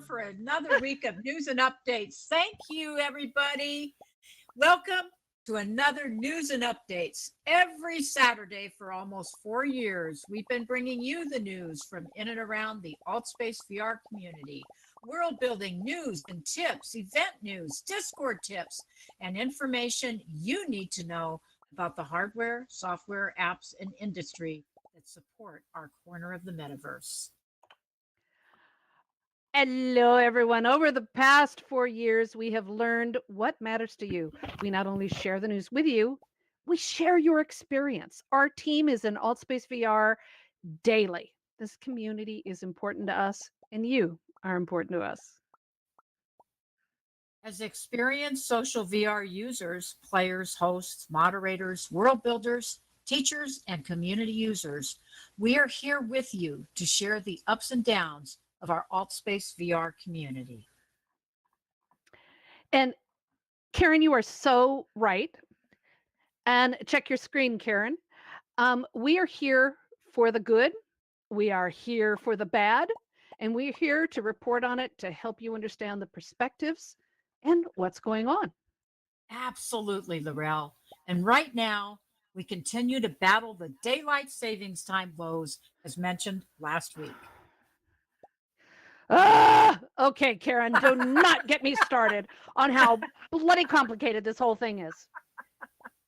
For another week of news and updates. Thank you, everybody. Welcome to another news and updates. Every Saturday for almost 4 years, we've been bringing you the news from in and around the AltSpace VR community. World building news and tips, event news, Discord tips, and information you need to know about the hardware, software, apps, and industry that support our corner of the metaverse. Hello, everyone. Over the past 4 years, we have learned what matters to you. We not only share the news with you, we share your experience. Our team is in AltSpace VR daily. This community is important to us, and you are important to us. As experienced social VR users, players, hosts, moderators, world builders, teachers, and community users, we are here with you to share the ups and downs of our AltSpace VR community. And Karen, you are so right. And check your screen, Karen. We are here for the good. We are here for the bad. And we're here to report on it to help you understand the perspectives and what's going on. Absolutely, Laurel. And right now, we continue to battle the daylight savings time lows, as mentioned last week. Okay, Karen, do not get me started on how bloody complicated this whole thing is.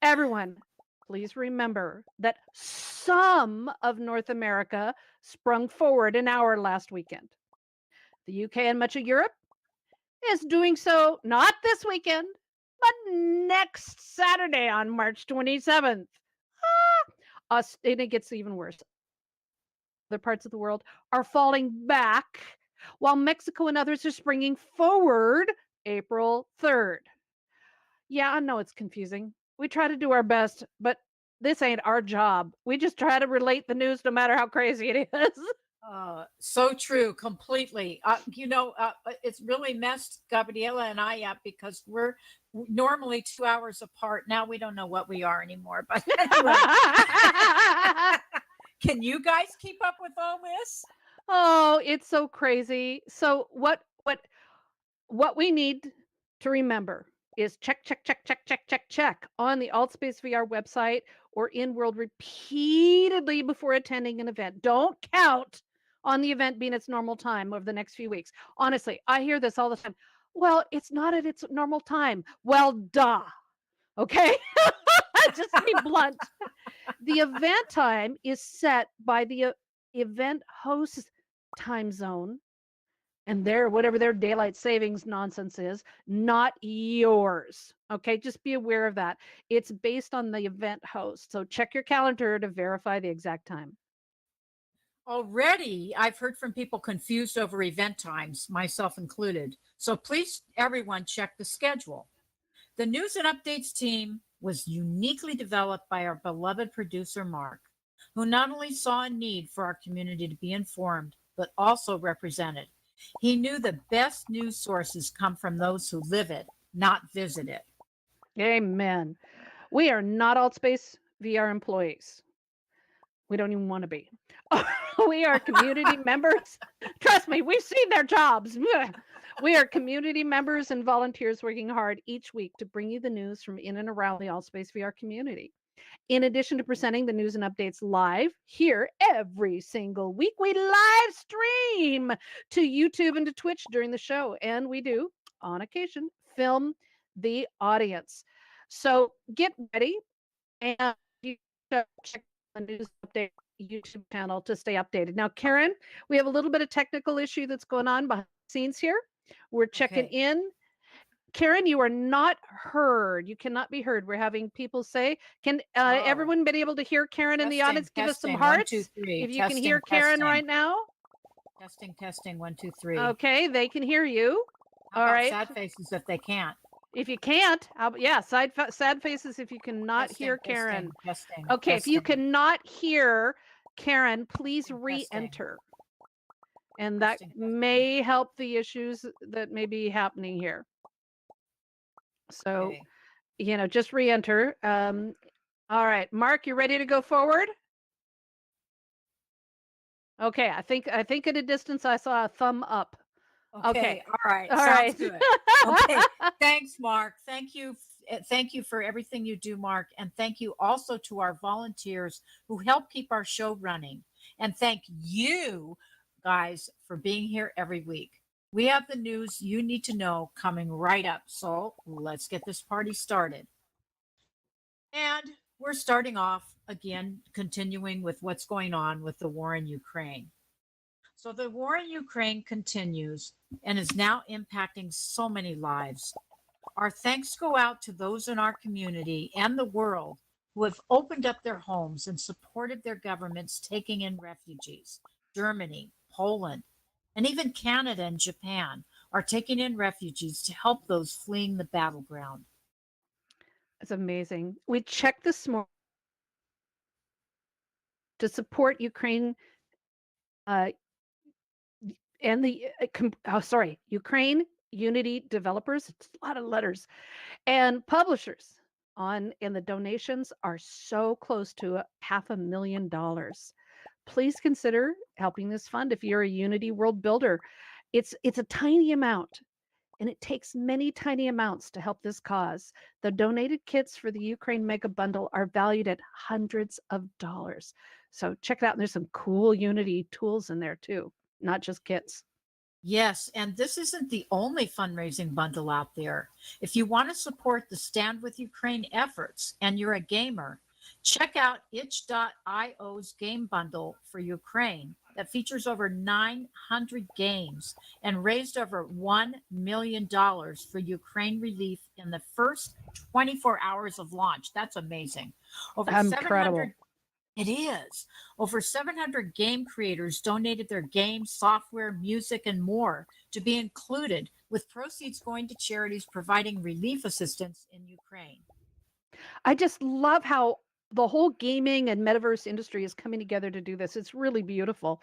Everyone, please remember that some of North America sprung forward an hour last weekend. The UK and much of Europe is doing so not this weekend, but next Saturday on March 27th. And it gets even worse. Other parts of the world are falling back, while Mexico and others are springing forward April 3rd. Yeah, I know it's confusing. We try to do our best, but this ain't our job. We just try to relate the news no matter how crazy it is. So true, completely. It's really messed Gabriela and I up because we're normally 2 hours apart. Now we don't know what we are anymore. But anyway, can you guys keep up with all this? Oh, it's so crazy. So what we need to remember is check on the Altspace VR website or in World repeatedly before attending an event. Don't count on the event being its normal time over the next few weeks. Honestly, I hear this all the time. Well, it's not at its normal time. Well, duh. Okay. Just to be blunt. The event time is set by the event host time zone and their whatever their daylight savings nonsense is, not yours. Okay, just be aware of that. It's based on the event host. So check your calendar to verify the exact time. Already, I've heard from people confused over event times, myself included. So please, everyone, check the schedule. The news and updates team was uniquely developed by our beloved producer, Mark, who not only saw a need for our community to be informed, but also represented. He knew the best news sources come from those who live it, not visit it. Amen. We are not Altspace VR employees. We don't even want to be. We are community members. Trust me, we've seen their jobs. We are community members and volunteers working hard each week to bring you the news from in and around the Altspace VR community. In addition to presenting the news and updates live here every single week, we live stream to YouTube and to Twitch during the show. And we do, on occasion, film the audience. So get ready and you check the news update YouTube channel to stay updated. Now, Karen, we have a little bit of technical issue that's going on behind the scenes here. We're checking Okay. in. Karen, you are not heard. You cannot be heard. We're having people say, can Oh, everyone been able to hear Karen in the testing, audience? Give us some testing, one, hearts two, three. if you can Testing, hear Karen testing. right now. Testing, testing, 1, 2, 3. Okay, they can hear you. How All about right. sad faces if they can't? If you can't, yeah, sad faces if you cannot Testing, hear Karen. testing, Okay, if you testing. cannot hear Karen, please Testing, re-enter. And that testing. may help the issues that may be happening here. So, Okay. just re-enter. All right, Mark, you ready to go forward? Okay, I think at a distance I saw a thumb up. Okay. All right. All Sounds right. good. Okay. Thanks, Mark. Thank you. Thank you for everything you do, Mark. And thank you also to our volunteers who help keep our show running. And thank you guys for being here every week. We have the news you need to know coming right up. So let's get this party started. And we're starting off again, continuing with what's going on with the war in Ukraine. So the war in Ukraine continues and is now impacting so many lives. Our thanks go out to those in our community and the world who have opened up their homes and supported their governments taking in refugees. Germany, Poland, and even Canada and Japan are taking in refugees to help those fleeing the battleground. It's amazing. We checked this morning to support Ukraine and the Ukraine Unity developers. It's a lot of letters and publishers and the donations are so close to $500,000. Please consider helping this fund if you're a Unity world builder. It's a tiny amount. And it takes many tiny amounts to help this cause. The donated kits for the Ukraine Mega Bundle are valued at hundreds of dollars. So check it out. And there's some cool Unity tools in there too, not just kits. Yes, and this isn't the only fundraising bundle out there. If you want to support the Stand with Ukraine efforts and you're a gamer, check out itch.io's game bundle for Ukraine that features over 900 games and raised over $1 million for Ukraine relief in the first 24 hours of launch. That's amazing. Over Incredible. 700 It is. Over 700 game creators donated their games, software, music, and more to be included, with proceeds going to charities providing relief assistance in Ukraine. I just love how the whole gaming and metaverse industry is coming together to do this. It's really beautiful.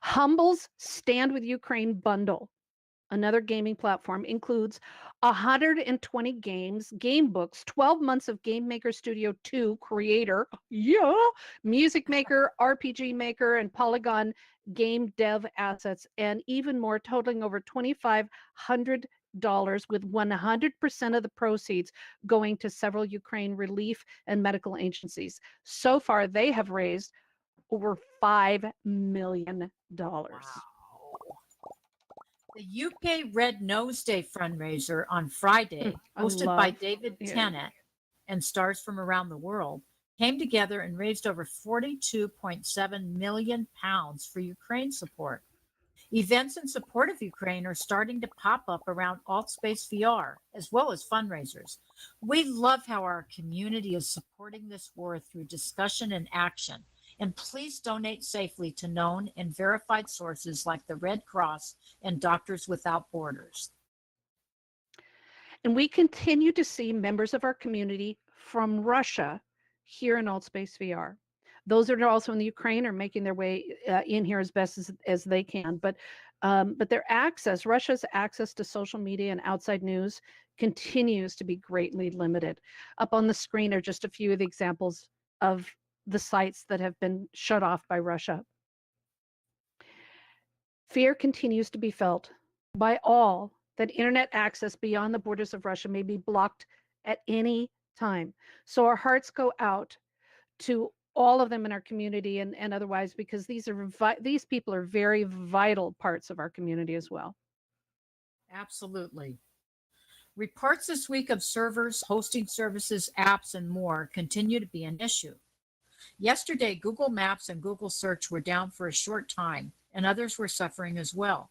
Humble's Stand with Ukraine bundle, another gaming platform, includes 120 games, game books, 12 months of Game Maker Studio 2 creator, yeah, Music Maker, RPG Maker, and Polygon game dev assets, and even more, totaling over $2,500, with 100% of the proceeds going to several Ukraine relief and medical agencies. So far, they have raised over $5 million. Wow. The UK Red Nose Day fundraiser on Friday, I hosted by love David yeah. Tennant and stars from around the world, came together and raised over 42.7 million pounds for Ukraine support. Events in support of Ukraine are starting to pop up around AltSpace VR, as well as fundraisers. We love how our community is supporting this war through discussion and action. And please donate safely to known and verified sources like the Red Cross and Doctors Without Borders. And we continue to see members of our community from Russia here in AltSpace VR. Those that are also in the Ukraine are making their way in here as best as they can. But their access, Russia's access to social media and outside news continues to be greatly limited. Up on the screen are just a few of the examples of the sites that have been shut off by Russia. Fear continues to be felt by all that internet access beyond the borders of Russia may be blocked at any time. So our hearts go out to all of them in our community and otherwise, because these people are very vital parts of our community as well. Absolutely. Reports this week of servers, hosting services, apps, and more continue to be an issue. Yesterday, Google Maps and Google Search were down for a short time, and others were suffering as well.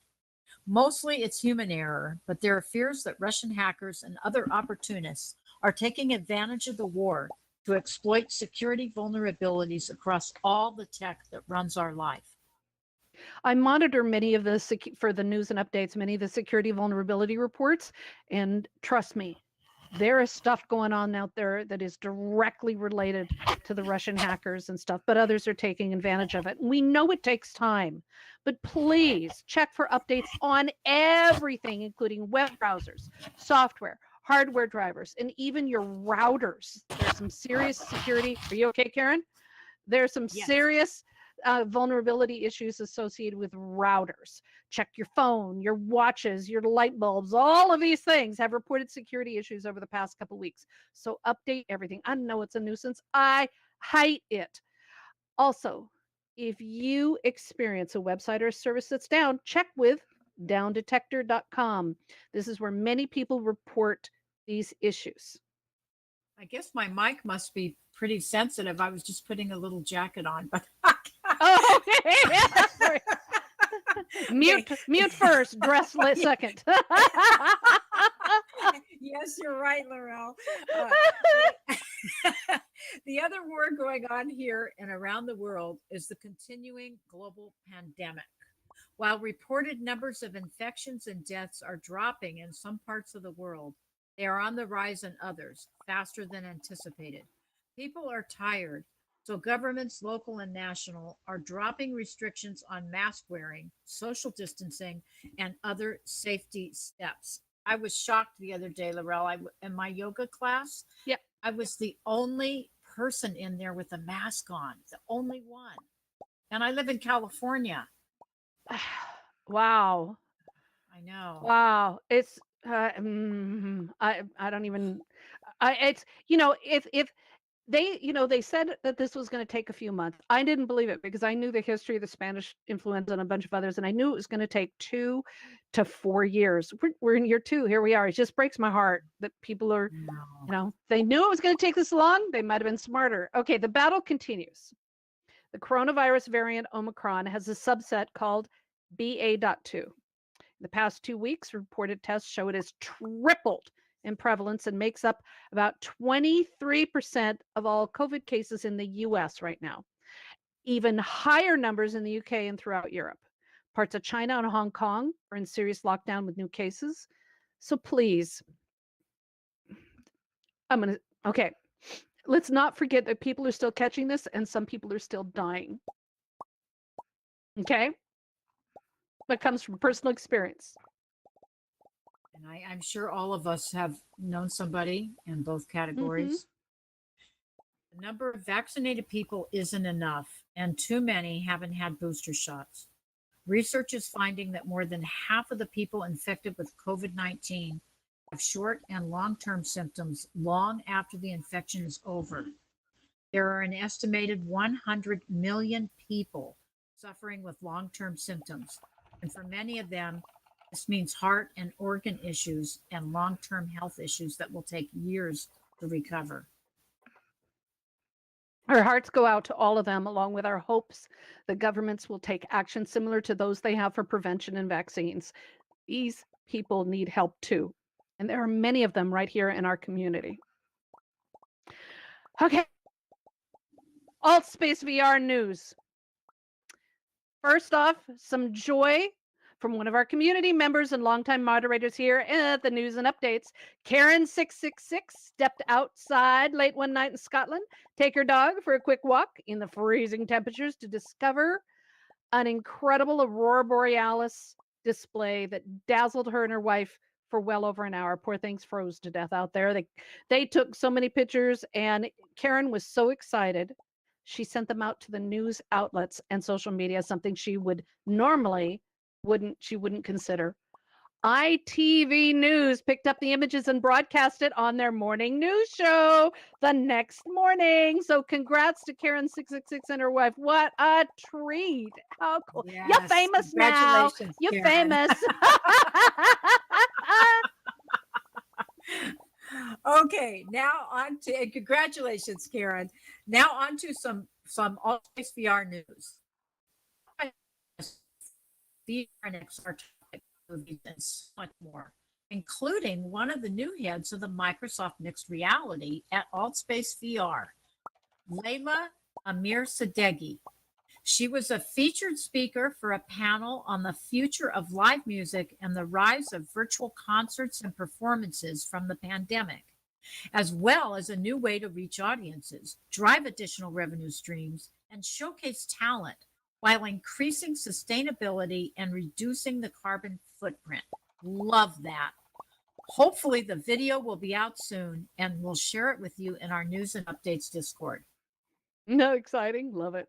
Mostly it's human error, but there are fears that Russian hackers and other opportunists are taking advantage of the war to exploit security vulnerabilities across all the tech that runs our life. I monitor many of for the news and updates, many of the security vulnerability reports, and trust me, there is stuff going on out there that is directly related to the Russian hackers and stuff, but others are taking advantage of it. We know it takes time, but please check for updates on everything, including web browsers, software, hardware drivers, and even your routers. There's some serious security. Are you okay, Karen? There's some Yes. serious vulnerability issues associated with routers. Check your phone, your watches, your light bulbs. All of these things have reported security issues over the past couple weeks. So update everything. I know it's a nuisance. I hate it. Also, if you experience a website or a service that's down, check with downdetector.com. This is where many people report these issues. I guess my mic must be pretty sensitive. I was just putting a little jacket on, but oh, okay. Mute first, dress second. Yes, you're right, Laurel. The other war going on here and around the world is the continuing global pandemic. While reported numbers of infections and deaths are dropping in some parts of the world, they are on the rise in others, faster than anticipated. People are tired, so governments, local and national, are dropping restrictions on mask wearing, social distancing, and other safety steps. I was shocked the other day, Laurel. In my yoga class, Yep. I was the only person in there with a mask on, the only one. And I live in California. Wow. I know. Wow. It's I don't even it's if they they said that this was going to take a few months. I didn't believe it because I knew the history of the Spanish influenza and a bunch of others, and I knew it was going to take 2 to 4 years. We're in year 2. Here we are. It just breaks my heart that people are, No. they knew it was going to take this long. They might have been smarter. Okay, the battle continues. The coronavirus variant Omicron has a subset called BA.2. In the past 2 weeks, reported tests show it has tripled in prevalence and makes up about 23% of all COVID cases in the US right now. Even higher numbers in the UK and throughout Europe. Parts of China and Hong Kong are in serious lockdown with new cases. So please, okay. let's not forget that people are still catching this and some people are still dying. Okay? That comes from personal experience. And I'm sure all of us have known somebody in both categories. The number of vaccinated people isn't enough, and too many haven't had booster shots. Research is finding that more than half of the people infected with COVID 19 have short and long term symptoms long after the infection is over. There are an estimated 100 million people suffering with long term symptoms, and for many of them, this means heart and organ issues and long term health issues that will take years to recover. Our hearts go out to all of them, along with our hopes that governments will take action similar to those they have for prevention and vaccines. These people need help too. And there are many of them right here in our community. Okay. Alt Space VR news. First off, some joy from one of our community members and longtime moderators here at the news and updates. Karen666 stepped outside late one night in Scotland, take her dog for a quick walk in the freezing temperatures to discover an incredible aurora borealis display that dazzled her and her wife for well over an hour. Poor things froze to death out there. They took so many pictures, and Karen was so excited. She sent them out to the news outlets and social media, something she would normally wouldn't consider. ITV News picked up the images and broadcast it on their morning news show the next morning. So congrats to Karen666 and her wife. What a treat. How cool. You're Yes, famous now. congratulations, You're Karen. famous. Okay, now on to and congratulations, Karen. Now on to some All Space VR news. VR and XR type movies and so much more, including one of the new heads of the Microsoft Mixed Reality at AltSpace VR, Layla Amir Sadeghi. She was a featured speaker for a panel on the future of live music and the rise of virtual concerts and performances from the pandemic, as well as a new way to reach audiences, drive additional revenue streams, and showcase talent while increasing sustainability and reducing the carbon footprint. Love that. Hopefully, the video will be out soon and we'll share it with you in our news and updates Discord. No, exciting. Love it.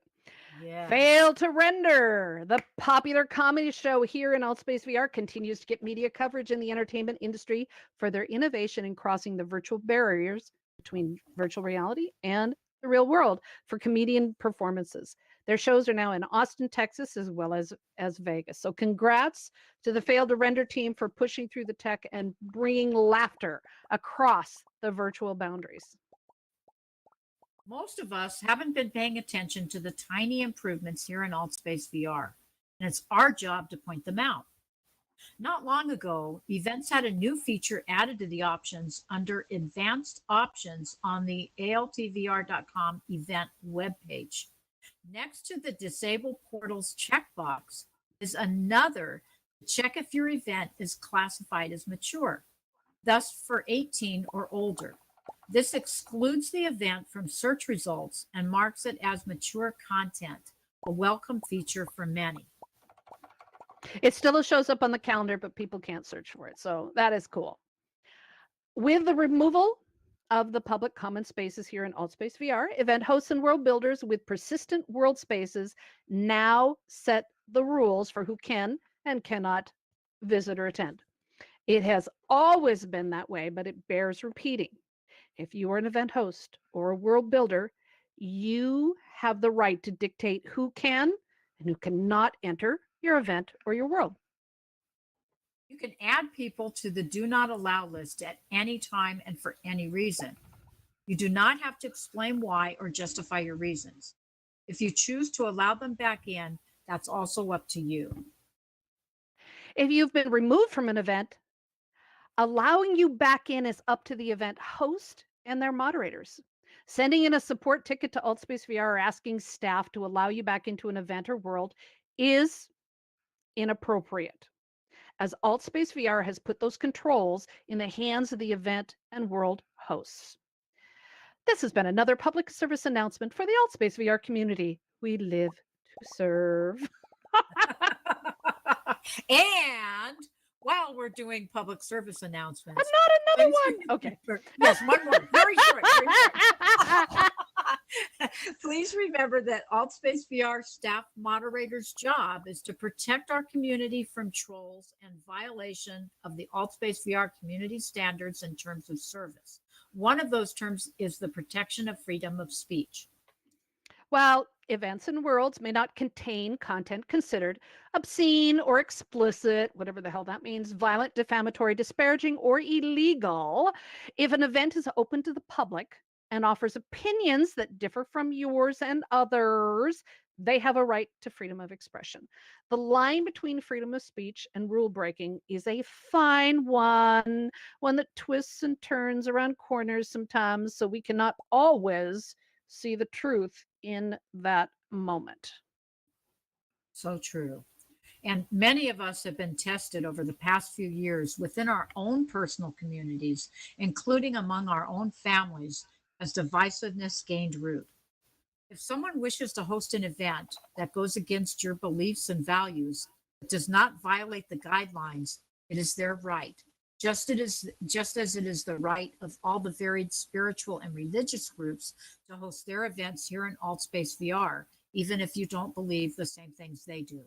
Yeah. Fail to Render, the popular comedy show here in AltSpace VR, continues to get media coverage in the entertainment industry for their innovation in crossing the virtual barriers between virtual reality and the real world for comedian performances. Their shows are now in Austin, Texas, as well as Vegas. So congrats to the Fail to Render team for pushing through the tech and bringing laughter across the virtual boundaries. Most of us haven't been paying attention to the tiny improvements here in AltSpace VR, and it's our job to point them out. Not long ago, Events had a new feature added to the options under Advanced Options on the altvr.com event webpage. Next to the Disable Portals checkbox is another check if your event is classified as mature, thus for 18 or older. This excludes the event from search results and marks it as mature content, a welcome feature for many. It still shows up on the calendar, but people can't search for it. So that is cool. With the removal of the public common spaces here in AltSpace VR, event hosts and world builders with persistent world spaces now set the rules for who can and cannot visit or attend. It has always been that way, but it bears repeating. If you are an event host or a world builder, you have the right to dictate who can and who cannot enter your event or your world. You can add people to the do not allow list at any time and for any reason. You do not have to explain why or justify your reasons. If you choose to allow them back in, that's also up to you. If you've been removed from an event, allowing you back in is up to the event host and their moderators. Sending in a support ticket to AltSpace VR or asking staff to allow you back into an event or world is inappropriate, as AltSpace VR has put those controls in the hands of the event and world hosts. This has been another public service announcement for the Altspace VR community. We live to serve. And while we're doing public service announcements, Not another please one. Okay. yes, one more, very short, very short. Please remember that AltSpace VR staff moderator's job is to protect our community from trolls and violation of the AltSpace VR community standards and terms of service. One of those terms is the protection of freedom of speech. While events and worlds may not contain content considered obscene or explicit, whatever the hell that means, violent, defamatory, disparaging, or illegal, if an event is open to the public and offers opinions that differ from yours and others, they have a right to freedom of expression. The line between freedom of speech and rule breaking is a fine one that twists and turns around corners sometimes, so we cannot always see the truth in that moment. So true. And many of us have been tested over the past few years within our own personal communities, including among our own families, as divisiveness gained root. If someone wishes to host an event that goes against your beliefs and values, but does not violate the guidelines, it is their right. Just as it is the right of all the varied spiritual and religious groups to host their events here in AltSpace VR, even if you don't believe the same things they do.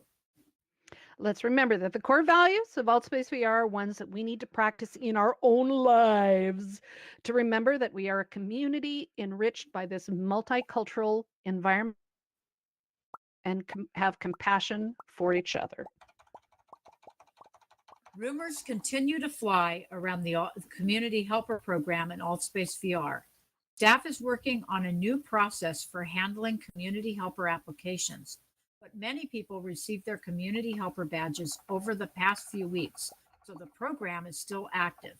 Let's remember that the core values of AltSpace VR are ones that we need to practice in our own lives. To remember that we are a community enriched by this multicultural environment and have compassion for each other. Rumors continue to fly around the Community Helper Program in AltSpace VR. Staff is working on a new process for handling community helper applications, but many people received their community helper badges over the past few weeks, so the program is still active.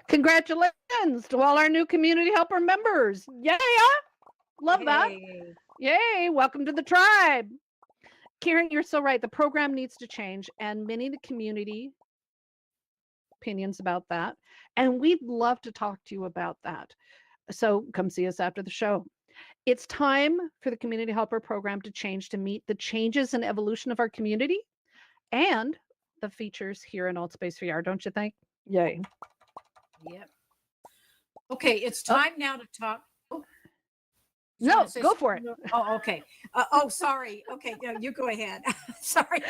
Congratulations to all our new community helper members. Yay! Love that. Yay! Welcome to the tribe. Karen, you're so right. The program needs to change, and many of the community opinions about that. And we'd love to talk to you about that. So come see us after the show. It's time for the Community Helper Program to change to meet the changes and evolution of our community and the features here in AltSpace VR, don't you think? Yay. Yep. Okay, it's time now to talk. No, go for it. Oh, okay. Sorry. Okay, no, you go ahead. Sorry.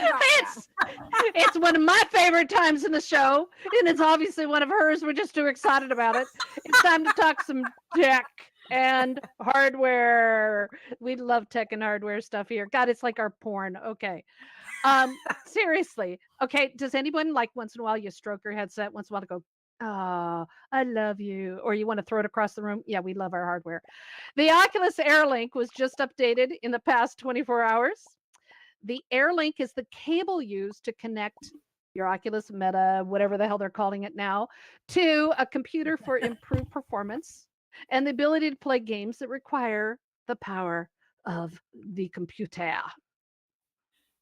It's one of my favorite times in the show, and it's obviously one of hers. We're just too excited about it. It's time to talk some tech and hardware. We love tech and hardware stuff here. God, it's like our porn. Okay. Seriously. Okay, does anyone, like, once in a while you stroke your headset, once in a while to go, "Oh, I love you," or you want to throw it across the room? Yeah, we love our hardware. The Oculus AirLink was just updated in the past 24 hours. The AirLink is the cable used to connect your Oculus Meta, whatever the hell they're calling it now, to a computer for improved performance and the ability to play games that require the power of the computer.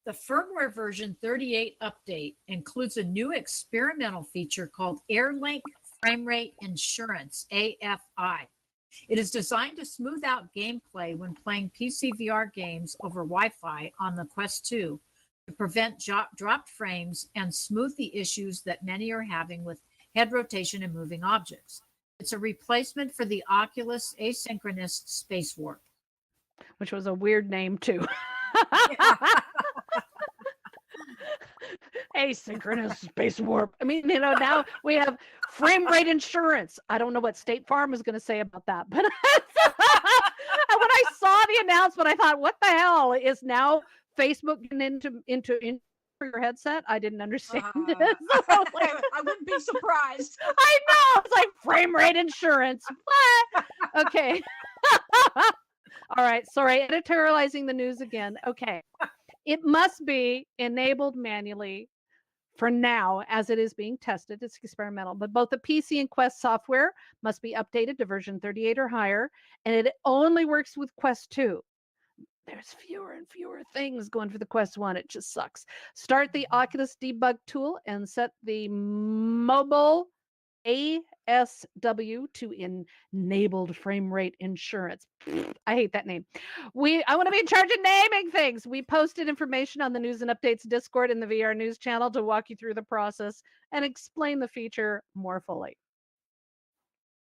The firmware version 38 update includes a new experimental feature called AirLink Frame Rate Insurance, AFI. It is designed to smooth out gameplay when playing PC VR games over Wi-Fi on the Quest 2 to prevent dropped frames and smooth the issues that many are having with head rotation and moving objects. It's a replacement for the Oculus Asynchronous Space Warp. Which was a weird name too. Asynchronous space warp. I mean, now we have frame rate insurance. I don't know what State Farm is going to say about that, but when I saw the announcement, I thought, what the hell is now Facebook getting into your headset? I didn't understand this. I wouldn't be surprised. I know. It's like frame rate insurance. What? Okay. All right. Sorry, editorializing the news again. Okay. It must be enabled manually for now as it is being tested. It's experimental, but both the PC and Quest software must be updated to version 38 or higher, and it only works with Quest 2. There's fewer and fewer things going for the Quest 1. It just sucks. Start the Oculus debug tool and set the mobile ASW to enabled frame rate insurance. I hate that name. I want to be in charge of naming things. We posted information on the News and Updates Discord and the VR News channel to walk you through the process and explain the feature more fully.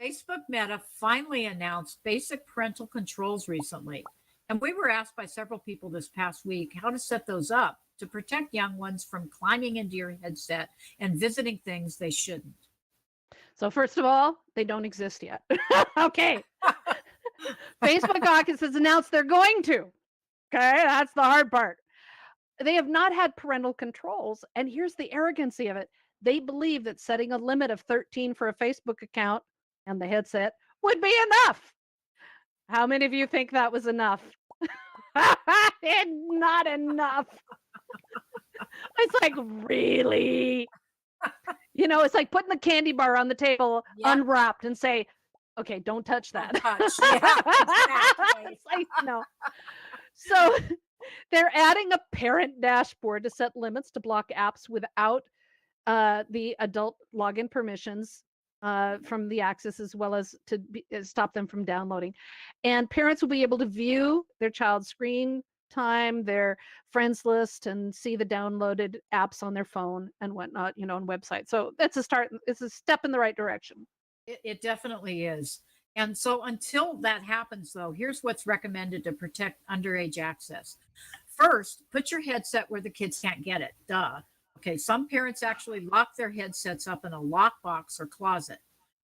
Facebook Meta finally announced basic parental controls recently. And we were asked by several people this past week how to set those up to protect young ones from climbing into your headset and visiting things they shouldn't. So first of all, they don't exist yet. Okay. Facebook Caucus has announced they're going to. Okay, that's the hard part. They have not had parental controls, and here's the arrogancy of it. They believe that setting a limit of 13 for a Facebook account and the headset would be enough. How many of you think that was enough? Not enough. It's like, really? It's like putting the candy bar on the table unwrapped and say, okay, don't touch that. Don't touch. Yeah, exactly. It's like, no. So they're adding a parent dashboard to set limits to block apps without the adult login permissions from the access, as well as to stop them from downloading. And parents will be able to view their child's screen time, their friends list, and see the downloaded apps on their phone and whatnot, on websites. So that's a start. It's a step in the right direction. It definitely is. And so until that happens, though, here's what's recommended to protect underage access. First, put your headset where the kids can't get it. Duh. Okay, some parents actually lock their headsets up in a lockbox or closet.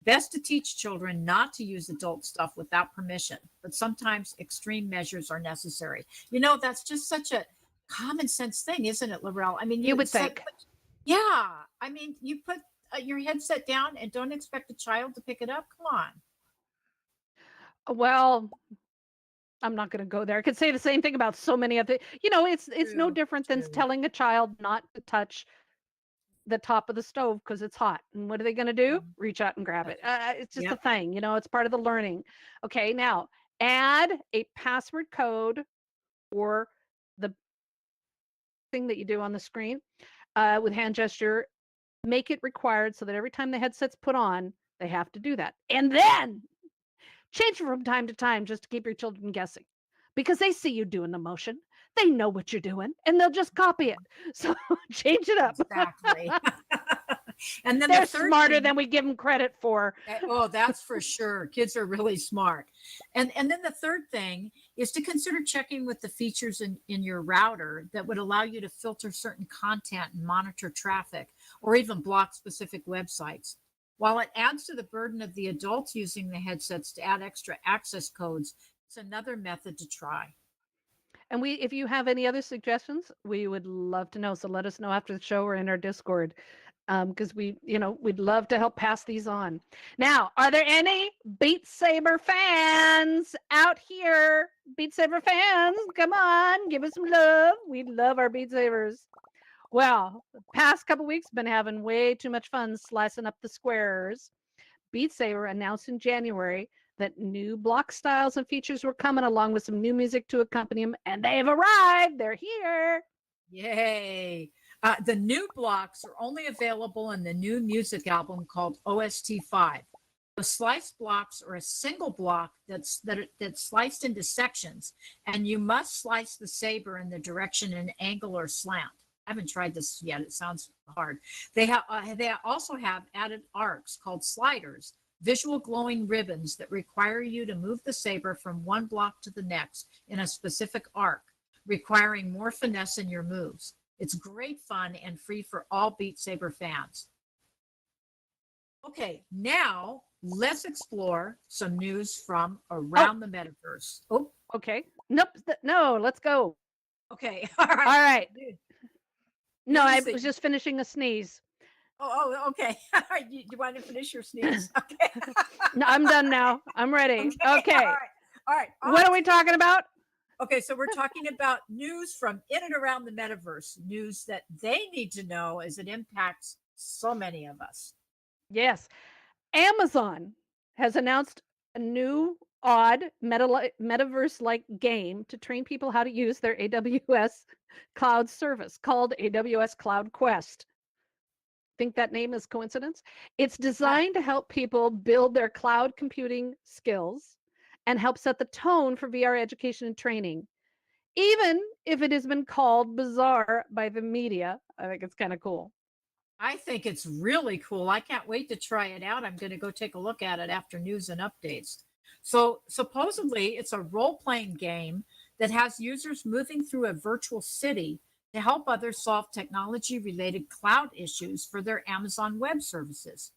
Best to teach children not to use adult stuff without permission, but sometimes extreme measures are necessary. That's just such a common sense thing, isn't it, Laurel? I mean, You would think. Yeah. I mean, you put your headset down and don't expect a child to pick it up. Come on. Well, I'm not going to go there. I could say the same thing about so many other. It's no True, different than true. telling a child not to touch the top of the stove because it's hot. And what are they going to do? Reach out and grab it. It's just a thing. It's part of the learning. Okay, now add a password code or the thing that you do on the screen with hand gesture. Make it required so that every time the headset's put on, they have to do that. And then change from time to time just to keep your children guessing, because they see you doing the motion. They know what you're doing and they'll just copy it. So change it up. Exactly. And then they're smarter than we give them credit for. Oh, that's for sure. Kids are really smart. And then the third thing is to consider checking with the features in your router that would allow you to filter certain content and monitor traffic, or even block specific websites. While it adds to the burden of the adults using the headsets to add extra access codes, it's another method to try. And if you have any other suggestions, we would love to know. So let us know after the show or in our Discord, because we'd love to help pass these on. Now, are there any Beat Saber fans out here? Beat Saber fans, come on, give us some love. We love our Beat Sabers. Well, the past couple weeks been having way too much fun slicing up the squares. Beat Saber announced in January that new block styles and features were coming, along with some new music to accompany them, and they've arrived. They're here. Yay. The new blocks are only available in the new music album called OST 5. The sliced blocks are a single block that's sliced into sections, and you must slice the saber in the direction and angle or slant. I haven't tried this yet. It sounds hard. They also have added arcs called sliders, visual glowing ribbons that require you to move the saber from one block to the next in a specific arc, requiring more finesse in your moves. It's great fun and free for all Beat Saber fans. Okay, now let's explore some news from around the metaverse. Oh, okay. Nope. No, let's go. Okay. All right. All right. No, I was just finishing a sneeze. Oh, okay. All right. You want to finish your sneeze? Okay. No, I'm done now. I'm ready. Okay. All right. What are we talking about? Okay, so we're talking about news from in and around the metaverse, news that they need to know as it impacts so many of us. Yes. Amazon has announced a new odd metaverse-like game to train people how to use their AWS cloud service called AWS Cloud Quest. Think that name is coincidence? It's designed to help people build their cloud computing skills and help set the tone for VR education and training. Even if it has been called bizarre by the media, I think it's kind of cool. I think it's really cool. I can't wait to try it out. I'm going to go take a look at it after news and updates. So, supposedly, it's a role playing game that has users moving through a virtual city to help others solve technology related cloud issues for their Amazon Web Services.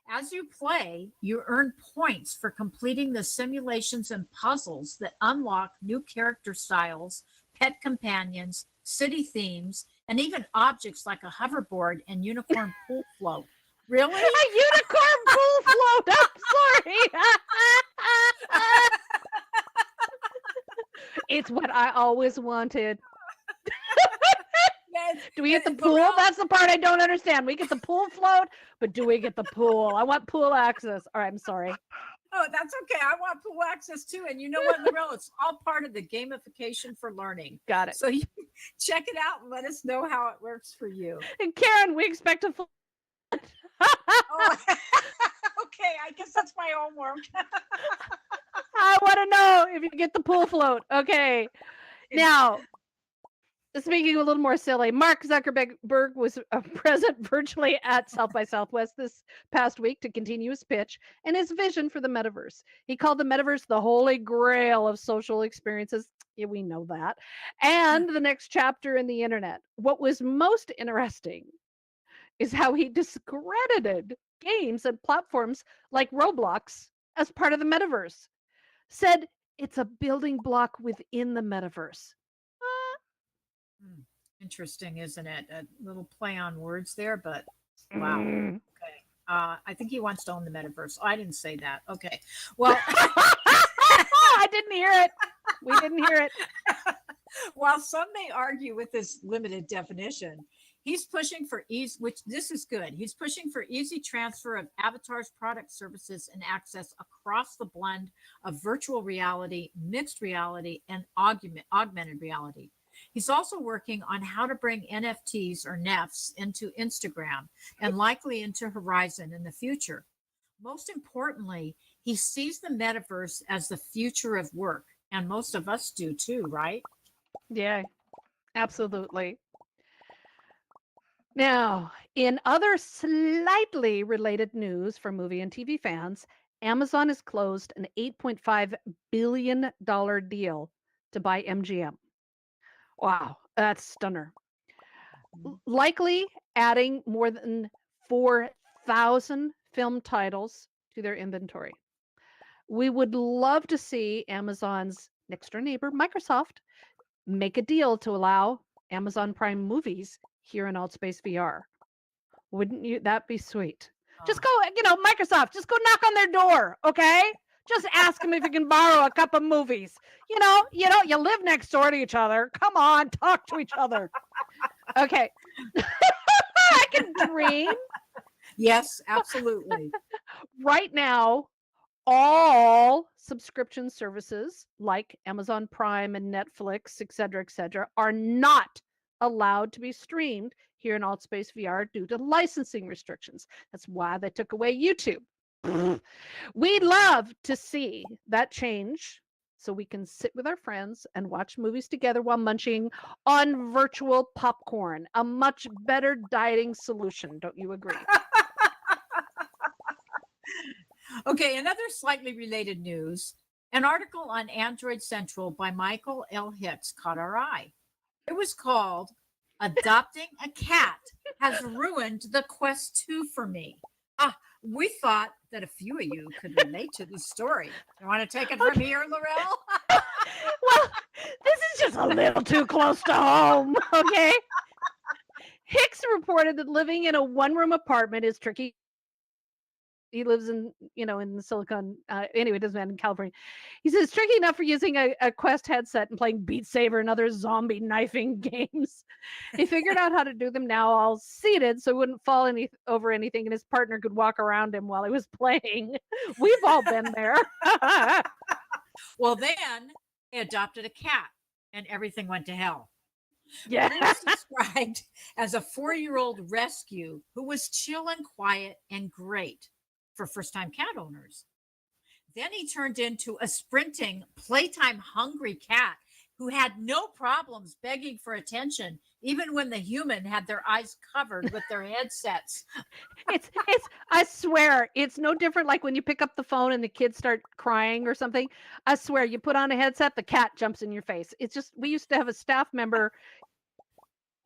As you play, you earn points for completing the simulations and puzzles that unlock new character styles, pet companions, city themes, and even objects like a hoverboard and unicorn pool float. Really? A unicorn pool float. I'm sorry. It's what I always wanted. Yes, Do we get the and pool? Laurel- That's the part I don't understand. We get the pool float, but do we get the pool? I want pool access. All right, I'm sorry. Oh, that's okay. I want pool access too. And you know what, Lorel? It's all part of the gamification for learning. Got it. So you check it out and let us know how it works for you. And Karen, we expect a full. Oh, okay. I guess that's my homework. I want to know if you get the pool float. Okay. Now, speaking a little more silly, Mark Zuckerberg was present virtually at South by Southwest this past week to continue his pitch and his vision for the metaverse. He called the metaverse the holy grail of social experiences. Yeah, we know that. And the next chapter in the internet. What was most interesting is how he discredited games and platforms like Roblox as part of the metaverse. Said it's a building block within the metaverse. Hmm. Interesting, isn't it? A little play on words there, but wow. Mm. Okay. I think he wants to own the metaverse. Oh, I didn't say that. Okay. Well, I didn't hear it. We didn't hear it. while some may argue with this limited definition, he's pushing for ease, which this is good. He's pushing for easy transfer of avatars, product services, and access across the blend of virtual reality, mixed reality, and augmented reality. He's also working on how to bring NFTs or NFTs into Instagram and likely into Horizon in the future. Most importantly, he sees the metaverse as the future of work, and most of us do too, right? Yeah, absolutely. Now, in other slightly related news for movie and TV fans, Amazon has closed an $8.5 billion deal to buy MGM. Wow, that's stunner. Likely adding more than 4,000 film titles to their inventory. We would love to see Amazon's next door neighbor, Microsoft, make a deal to allow Amazon Prime movies here in Altspace VR. Wouldn't you? That be sweet. Just go, Microsoft, just go knock on their door, okay? Just ask them if you can borrow a couple movies. You live next door to each other. Come on, talk to each other. Okay. I can dream. Yes, absolutely. Right now, all subscription services like Amazon Prime and Netflix, et cetera, are not allowed to be streamed here in Altspace VR due to licensing restrictions. That's why they took away YouTube. We'd love to see that change so we can sit with our friends and watch movies together while munching on virtual popcorn. A much better dieting solution, don't you agree? Okay, another slightly related news. An article on Android Central by Michael L. Hicks caught our eye. It was called Adopting a Cat Has Ruined the Quest 2 for Me. We thought that a few of you could relate to this story. You want to take it from here, Laurel? Well, this is just a little too close to home, okay? Hicks reported that living in a one-room apartment is tricky. He lives in the Silicon, anyway, it doesn't matter, in California. He says it's tricky enough for using a Quest headset and playing Beat Saber and other zombie knifing games. He figured out how to do them now all seated so he wouldn't fall over anything and his partner could walk around him while he was playing. We've all been there. Well, then he adopted a cat and everything went to hell. Yeah. Blue's described as a 4-year-old rescue who was chill and quiet and great for first-time cat owners. Then he turned into a sprinting, playtime hungry cat who had no problems begging for attention, even when the human had their eyes covered with their headsets. It's I swear, it's no different like when you pick up the phone and the kids start crying or something. I swear, you put on a headset, the cat jumps in your face. It's just we used to have a staff member,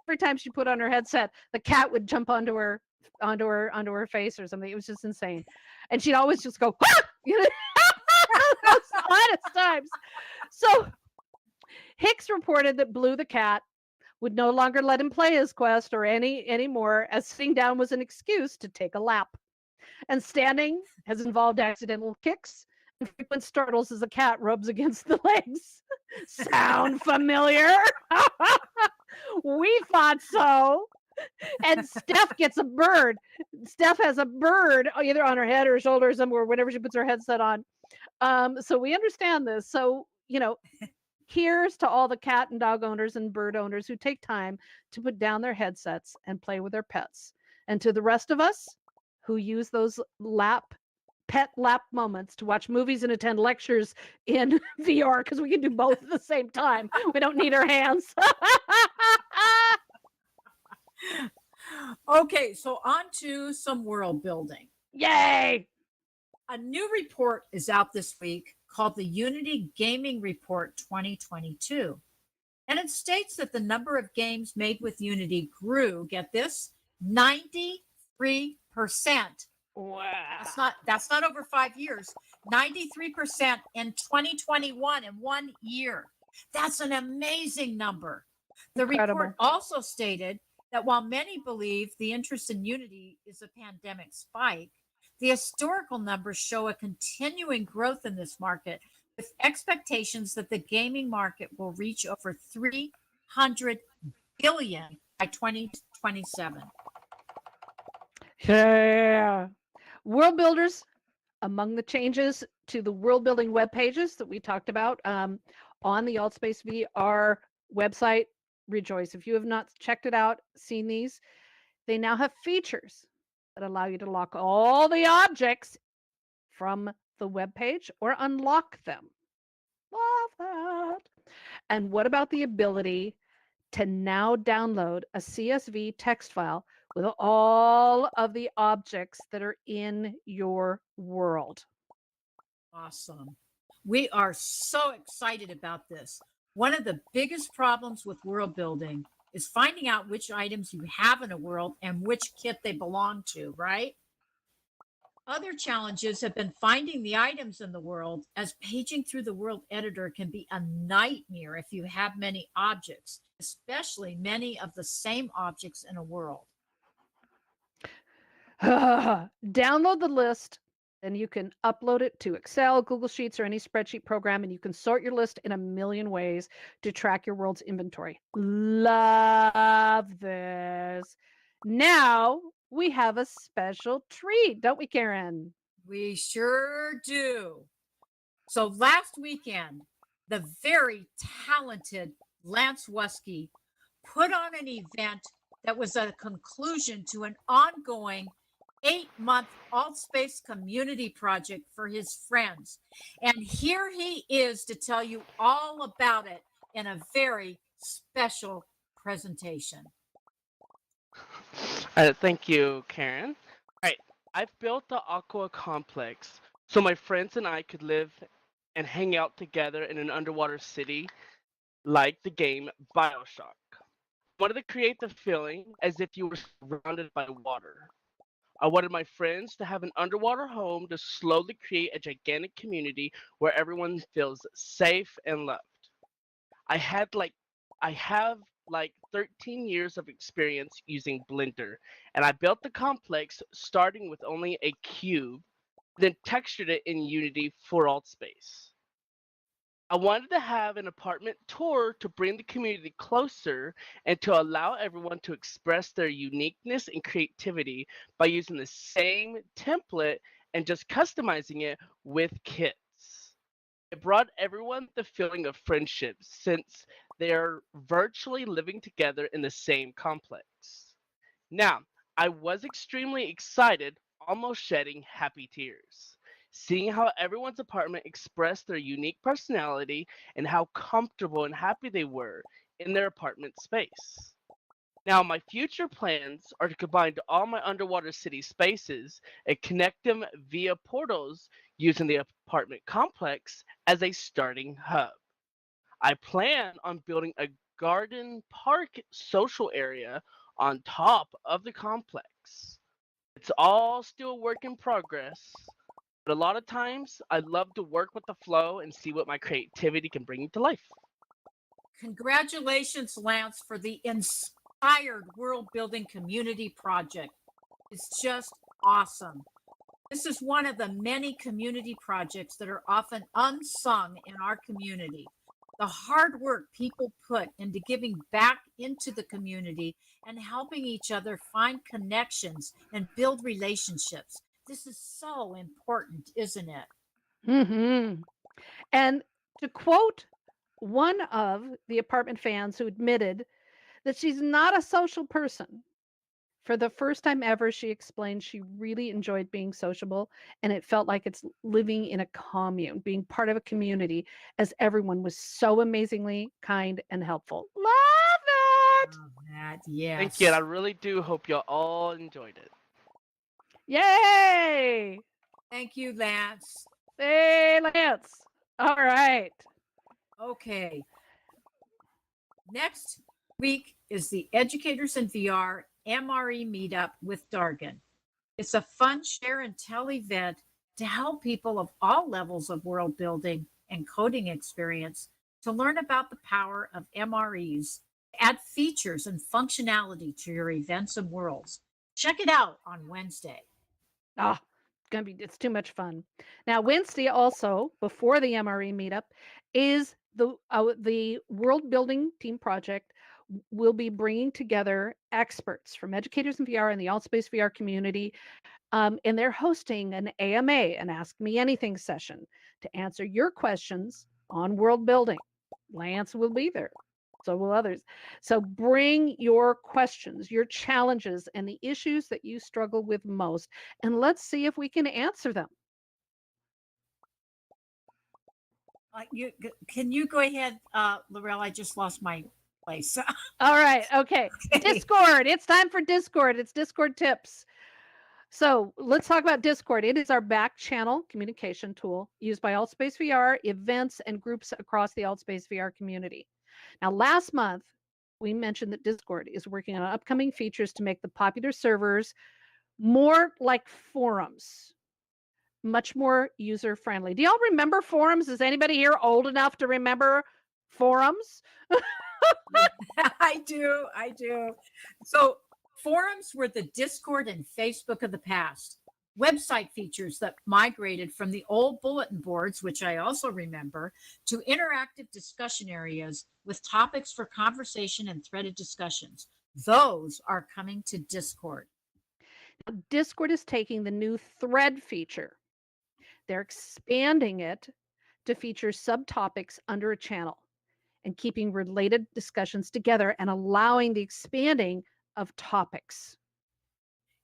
every time she put on her headset, the cat would jump onto her face or something. It was just insane. And she'd always just go, "Ah!" You know, those honest times. So Hicks reported that Blue the cat would no longer let him play his quest or anymore, as sitting down was an excuse to take a lap. And standing has involved accidental kicks and frequent startles as the cat rubs against the legs. Sound familiar? We thought so. And Steph gets a bird. Steph has a bird either on her head or her shoulder or somewhere, whenever she puts her headset on. So we understand this. So, here's to all the cat and dog owners and bird owners who take time to put down their headsets and play with their pets. And to the rest of us who use those pet lap moments to watch movies and attend lectures in VR, because we can do both at the same time. We don't need our hands. Okay, so on to some world building. Yay! A new report is out this week called the Unity Gaming Report 2022. And it states that the number of games made with Unity grew, get this, 93%. Wow. That's not over 5 years. 93% in 2021 in 1 year. That's an amazing number. The Incredible. report also stated that while many believe the interest in Unity is a pandemic spike, the historical numbers show a continuing growth in this market, with expectations that the gaming market will reach over $300 billion by 2027. Yeah. World builders, among the changes to the world building web pages that we talked about on the Altspace VR website, rejoice. If you have not checked it out, seen these, they now have features that allow you to lock all the objects from the web page or unlock them. Love that. And what about the ability to now download a CSV text file with all of the objects that are in your world? Awesome. We are so excited about this. One of the biggest problems with world building is finding out which items you have in a world and which kit they belong to, right? Other challenges have been finding the items in the world, as paging through the world editor can be a nightmare if you have many objects, especially many of the same objects in a world. Download the list, and you can upload it to Excel, Google Sheets, or any spreadsheet program, and you can sort your list in a million ways to track your world's inventory. Love this. Now we have a special treat, don't we, Karen? We sure do. So last weekend, the very talented Lance Wusky put on an event that was a conclusion to an ongoing 8-month Altspace community project for his friends. And here he is to tell you all about it in a very special presentation. Thank you, Karen. All right, I've built the Aqua Complex so my friends and I could live and hang out together in an underwater city like the game Bioshock. I wanted to create the feeling as if you were surrounded by water. I wanted my friends to have an underwater home to slowly create a gigantic community where everyone feels safe and loved. I have like 13 years of experience using Blender, and I built the complex starting with only a cube, then textured it in Unity for Altspace. I wanted to have an apartment tour to bring the community closer and to allow everyone to express their uniqueness and creativity by using the same template and just customizing it with kits. It brought everyone the feeling of friendship since They're virtually living together in the same complex. Now, I was extremely excited, almost shedding happy tears, seeing how everyone's apartment expressed their unique personality and how comfortable and happy they were in their apartment space. Now, my future plans are to combine all my underwater city spaces and connect them via portals using the apartment complex as a starting hub. I plan on building a garden park social area on top of the complex. It's all still work in progress, but a lot of times I love to work with the flow and see what my creativity can bring to life. Congratulations, Lance, for the inspired world building community project. It's just awesome. This is one of the many community projects that are often unsung in our community. The hard work people put into giving back into the community and helping each other find connections and build relationships. This is so important, isn't it? Hmm. And to quote one of the apartment fans who admitted that she's not a social person, for the first time ever, she explained she really enjoyed being sociable and it felt like it's living in a commune, being part of a community, as everyone was so amazingly kind and helpful. Love it! Love that. Thank you, and I Yes. really do hope you all enjoyed it. Yay! Thank you, Lance. Hey, Lance. All right. Okay. Next week is the Educators in VR MRE meetup with Dargan. It's a fun share and tell event to help people of all levels of world building and coding experience to learn about the power of MREs, add features and functionality to your events and worlds. Check it out on Wednesday. Ah, it's too much fun. Now, Wednesday also, before the MRE meetup, is the World Building Team Project will be bringing together experts from Educators in VR and the Altspace VR community, and they're hosting an AMA, an Ask Me Anything session, to answer your questions on world building. Lance will be there. So will others. So bring your questions, your challenges, and the issues that you struggle with most, and let's see if we can answer them. Can you go ahead, Laurel? I just lost my place. All right. Okay. Okay. Discord. It's time for Discord. It's Discord tips. So let's talk about Discord. It is our back channel communication tool used by Altspace VR, events, and groups across the Altspace VR community. Now, last month, we mentioned that Discord is working on upcoming features to make the popular servers more like forums, much more user friendly. Do y'all remember forums? Is anybody here old enough to remember forums? I do. I do. So, forums were the Discord and Facebook of the past. Website features that migrated from the old bulletin boards, which I also remember, to interactive discussion areas with topics for conversation and threaded discussions. Those are coming to Discord. Discord is taking the new thread feature. They're expanding it to feature subtopics under a channel and keeping related discussions together and allowing the expanding of topics.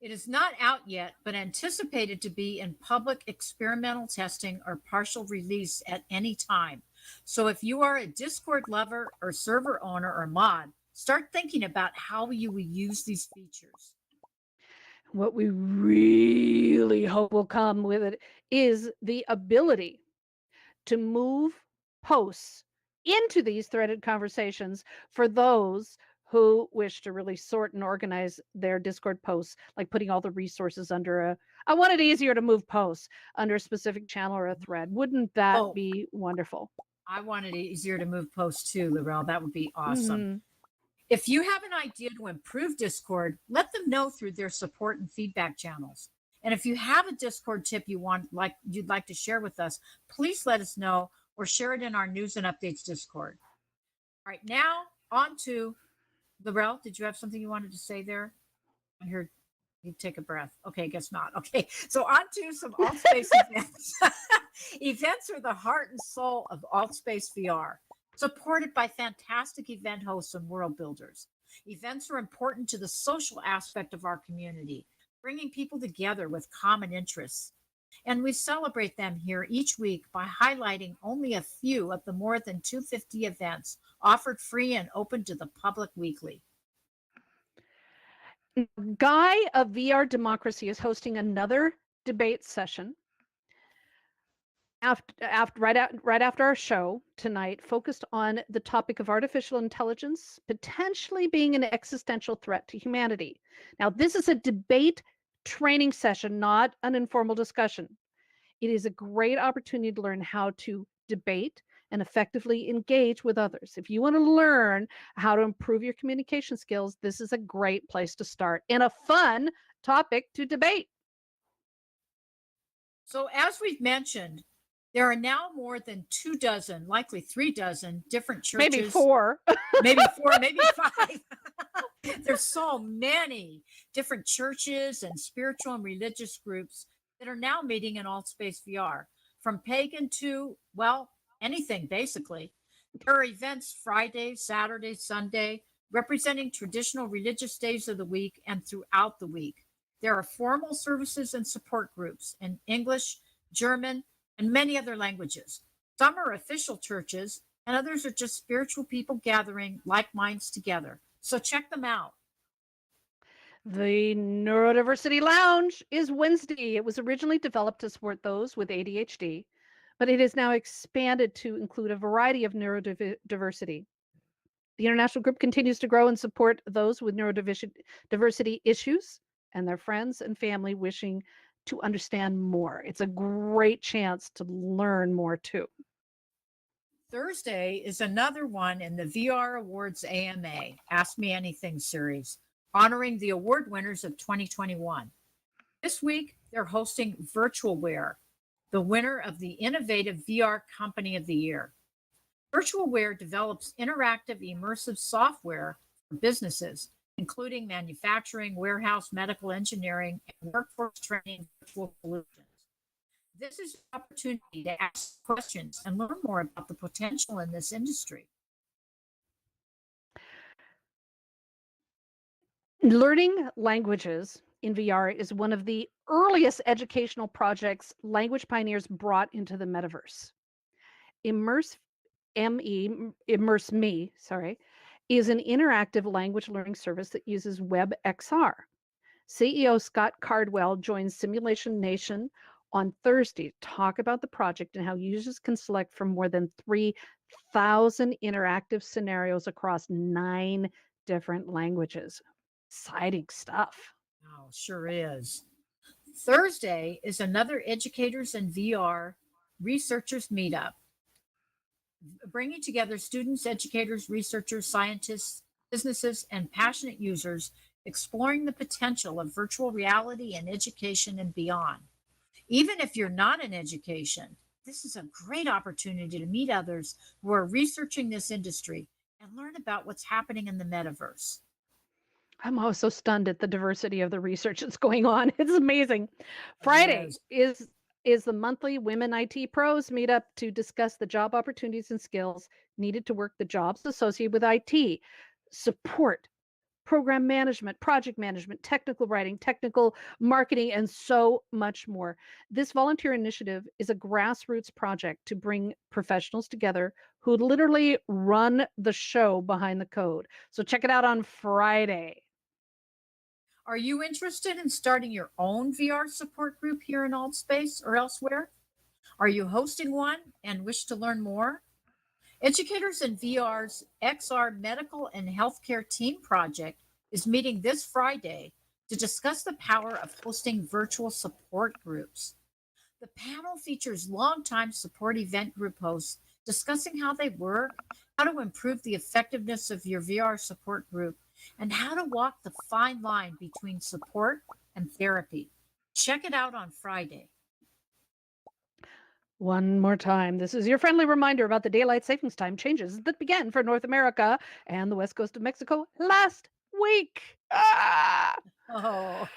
It is not out yet, but anticipated to be in public experimental testing or partial release at any time. So if you are a Discord lover or server owner or mod, start thinking about how you will use these features. What we really hope will come with it is the ability to move posts into these threaded conversations for those who wish to really sort and organize their Discord posts, like putting all the resources under I want it easier to move posts under a specific channel or a thread. Wouldn't that be wonderful? I want it easier to move posts too, Laurel. That would be awesome. Mhm. If you have an idea to improve Discord, let them know through their support and feedback channels. And if you have a Discord tip you'd like to share with us, please let us know or share it in our news and updates Discord. All right, now on to Laurel. Did you have something you wanted to say there? I heard you take a breath. Okay, I guess not. Okay, so on to some Altspace events. Events are the heart and soul of Altspace VR. supported by fantastic event hosts and world builders. Events are important to the social aspect of our community, bringing people together with common interests. And we celebrate them here each week by highlighting only a few of the more than 250 events offered free and open to the public weekly. Guy of VR Democracy is hosting another debate session right after our show tonight, focused on the topic of artificial intelligence potentially being an existential threat to humanity. Now, this is a debate training session, not an informal discussion. It is a great opportunity to learn how to debate and effectively engage with others. If you want to learn how to improve your communication skills, this is a great place to start and a fun topic to debate. So, as we've mentioned, there are now more than 24, likely 36 different churches. Maybe 4. Maybe 4, maybe 5. There's so many different churches and spiritual and religious groups that are now meeting in AltSpace VR, from pagan to, well, anything basically. There are events Friday, Saturday, Sunday, representing traditional religious days of the week and throughout the week. There are formal services and support groups in English, German, and many other languages. Some are official churches, and others are just spiritual people gathering like minds together. So check them out. The Neurodiversity Lounge is Wednesday. It was originally developed to support those with ADHD, but it is now expanded to include a variety of neurodiversity. The international group continues to grow and support those with neurodiversity issues and their friends and family wishing to understand more. It's a great chance to learn more too. Thursday is another one in the VR Awards AMA, Ask Me Anything series, honoring the award winners of 2021. This week, they're hosting Virtualware, the winner of the Innovative VR Company of the Year. Virtualware develops interactive, immersive software for businesses, including manufacturing, warehouse, medical engineering, and workforce training virtual solutions. This is an opportunity to ask questions and learn more about the potential in this industry. Learning languages in VR is one of the earliest educational projects language pioneers brought into the metaverse. Immerse Me, is an interactive language learning service that uses WebXR. CEO Scott Cardwell joins Simulation Nation on Thursday to talk about the project and how users can select from more than 3,000 interactive scenarios across 9 different languages. Exciting stuff. Oh, sure is. Thursday is another Educators in VR Researchers Meetup, bringing together students, educators, researchers, scientists, businesses, and passionate users exploring the potential of virtual reality in education and beyond. Even if you're not in education, this is a great opportunity to meet others who are researching this industry and learn about what's happening in the metaverse. I'm also stunned at the diversity of the research that's going on. It's amazing. Friday is the monthly Women IT Pros meetup to discuss the job opportunities and skills needed to work the jobs associated with IT, support, program management, project management, technical writing, technical marketing, and so much more. This volunteer initiative is a grassroots project to bring professionals together who literally run the show behind the code. So check it out on Friday. Are you interested in starting your own VR support group here in AltSpace or elsewhere? Are you hosting one and wish to learn more? Educators in VR's XR Medical and Healthcare Team Project is meeting this Friday to discuss the power of hosting virtual support groups. The panel features longtime support event group hosts discussing how they work, how to improve the effectiveness of your VR support group, and how to walk the fine line between support and therapy. Check it out on Friday. One more time, this is your friendly reminder about the daylight savings time changes that began for North America and the west coast of Mexico last week. Oh,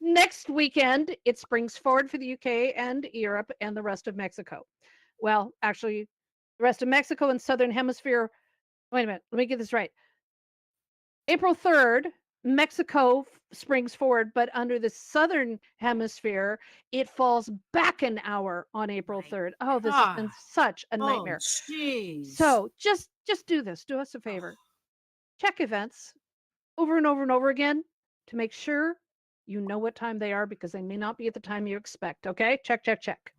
Next weekend, it springs forward for the UK and Europe and the rest of Mexico. Well, actually, The rest of Mexico and Southern Hemisphere. Wait a minute. Let me get this right. April 3rd, Mexico springs forward, but under the Southern Hemisphere, it falls back an hour on April My 3rd. Oh, this has been God. such a Oh, nightmare. jeez. So just do this. Do us a favor. Check events over and over and over again to make sure you know what time they are because they may not be at the time you expect. Okay? Check, check, check.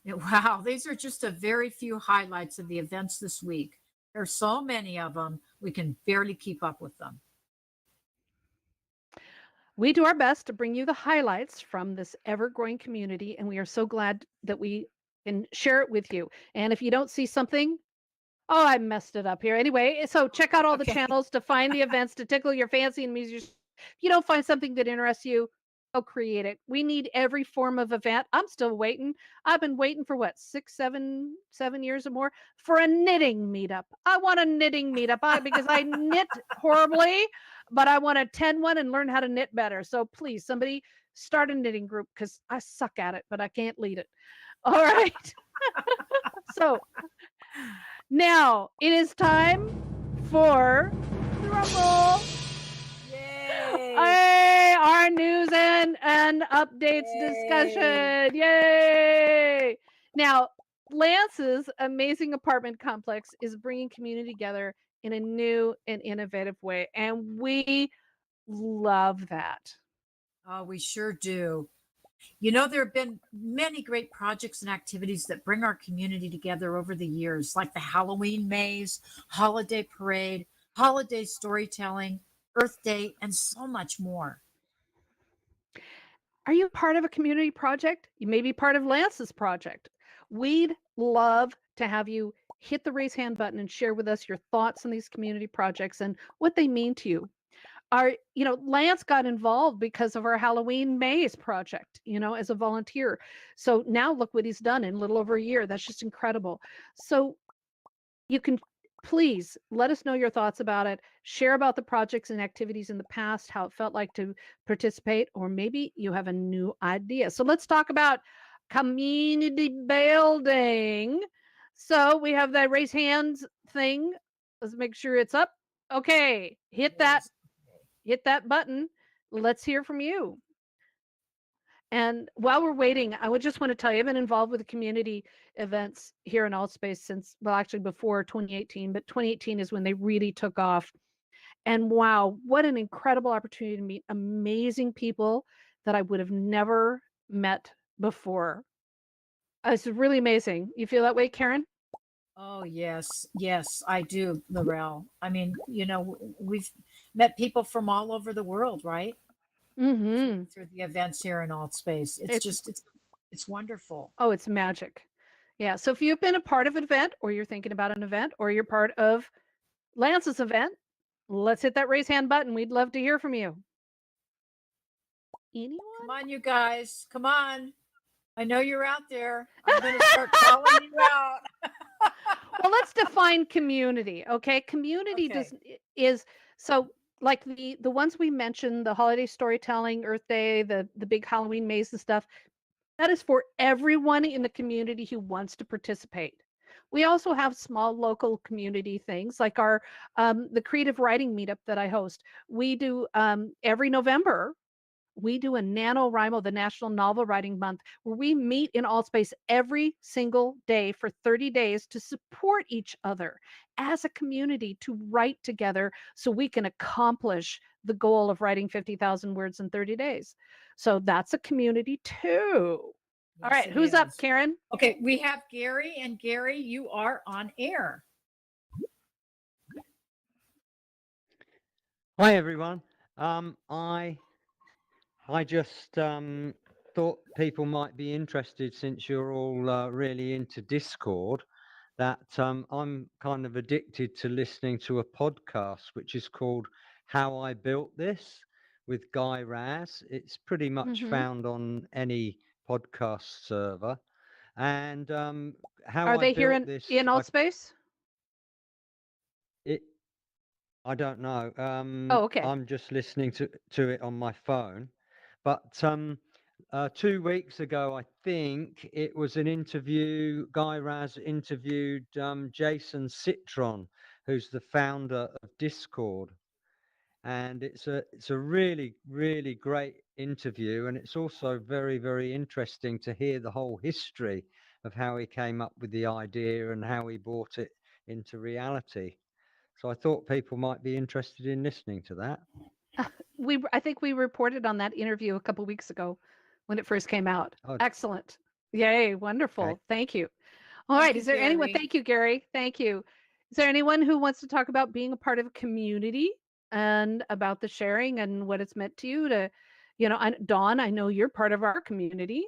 Wow, these are just a very few highlights of the events this week. There's so many of them, we can barely keep up with them. We do our best to bring you the highlights from this ever growing community, and we are so glad that we can share it with you. And if you don't see something, oh, I messed it up here. Anyway, so check out all the Okay. channels to find the events to tickle your fancy and music. If you don't find something that interests you, go create it. We need every form of event. I'm still waiting. I've been waiting for what, 7 years or more for a knitting meetup. I want a knitting meetup because I knit horribly, but I want to attend one and learn how to knit better. So please, somebody start a knitting group because I suck at it, but I can't lead it. All right. So now it is time for the Rumble. Yay. Hey, our news and updates discussion. Yay! Now, Lance's amazing apartment complex is bringing community together in a new and innovative way, and we love that. Oh, we sure do. You know, there have been many great projects and activities that bring our community together over the years, like the Halloween maze, holiday parade, holiday storytelling, Earth Day, and so much more. Are you part of a community project? You may be part of Lance's project. We'd love to have you hit the raise hand button and share with us your thoughts on these community projects and what they mean to you. Lance got involved because of our Halloween maze project, as a volunteer. So now look what he's done in a little over a year. That's just incredible. So you can please let us know your thoughts about it. Share about the projects and activities in the past, how it felt like to participate, or maybe you have a new idea. So let's talk about community building. So we have that raise hands thing. Let's make sure it's up. Okay, hit that button. Let's hear from you. And while we're waiting, I would just want to tell you, I've been involved with the community events here in Altspace since, well, actually before 2018, but 2018 is when they really took off. And wow, what an incredible opportunity to meet amazing people that I would have never met before. It's really amazing. You feel that way, Karen? Oh, yes. Yes, I do, Laurel. I mean, we've met people from all over the world, right? Mm-hmm. Through the events here in Alt Space. It's It's wonderful. Oh, it's magic. Yeah. So if you've been a part of an event or you're thinking about an event or you're part of Lance's event, let's hit that raise hand button. We'd love to hear from you. Anyone? Come on, you guys. Come on. I know you're out there. I'm going to start calling you out. Well, let's define community. Okay. Community Okay. is so like the ones we mentioned, the holiday storytelling, Earth Day, the big Halloween maze and stuff. That is for everyone in the community who wants to participate. We also have small local community things like our the creative writing meetup that I host. We do every November. We do a NaNoWriMo, the National Novel Writing Month, where we meet in Altspace every single day for 30 days to support each other as a community to write together so we can accomplish the goal of writing 50,000 words in 30 days. So that's a community too. All Yes, right, it who's up, is. Karen? Okay, we have Gary, and Gary, you are on air. Hi everyone. I just thought people might be interested, since you're all really into Discord, that I'm kind of addicted to listening to a podcast which is called How I Built This with Guy Raz. It's pretty much Mhm. found on any podcast server. And how Are I they here built this, in Altspace? I don't know. Oh, okay. I'm just listening to it on my phone. But 2 weeks ago, I think it was an interview. Guy Raz interviewed Jason Citron, who's the founder of Discord, and it's a really great interview, and it's also very interesting to hear the whole history of how he came up with the idea and how he brought it into reality. So I thought people might be interested in listening to that. I think we reported on that interview a couple weeks ago when it first came out. Oh, Excellent. Yay, okay. wonderful. Thank you. All Thank right, you, is there anyone? Gary. Thank you, Gary. Thank you. Is there anyone who wants to talk about being a part of a community and about the sharing and what it's meant to you to, Dawn, I know you're part of our community.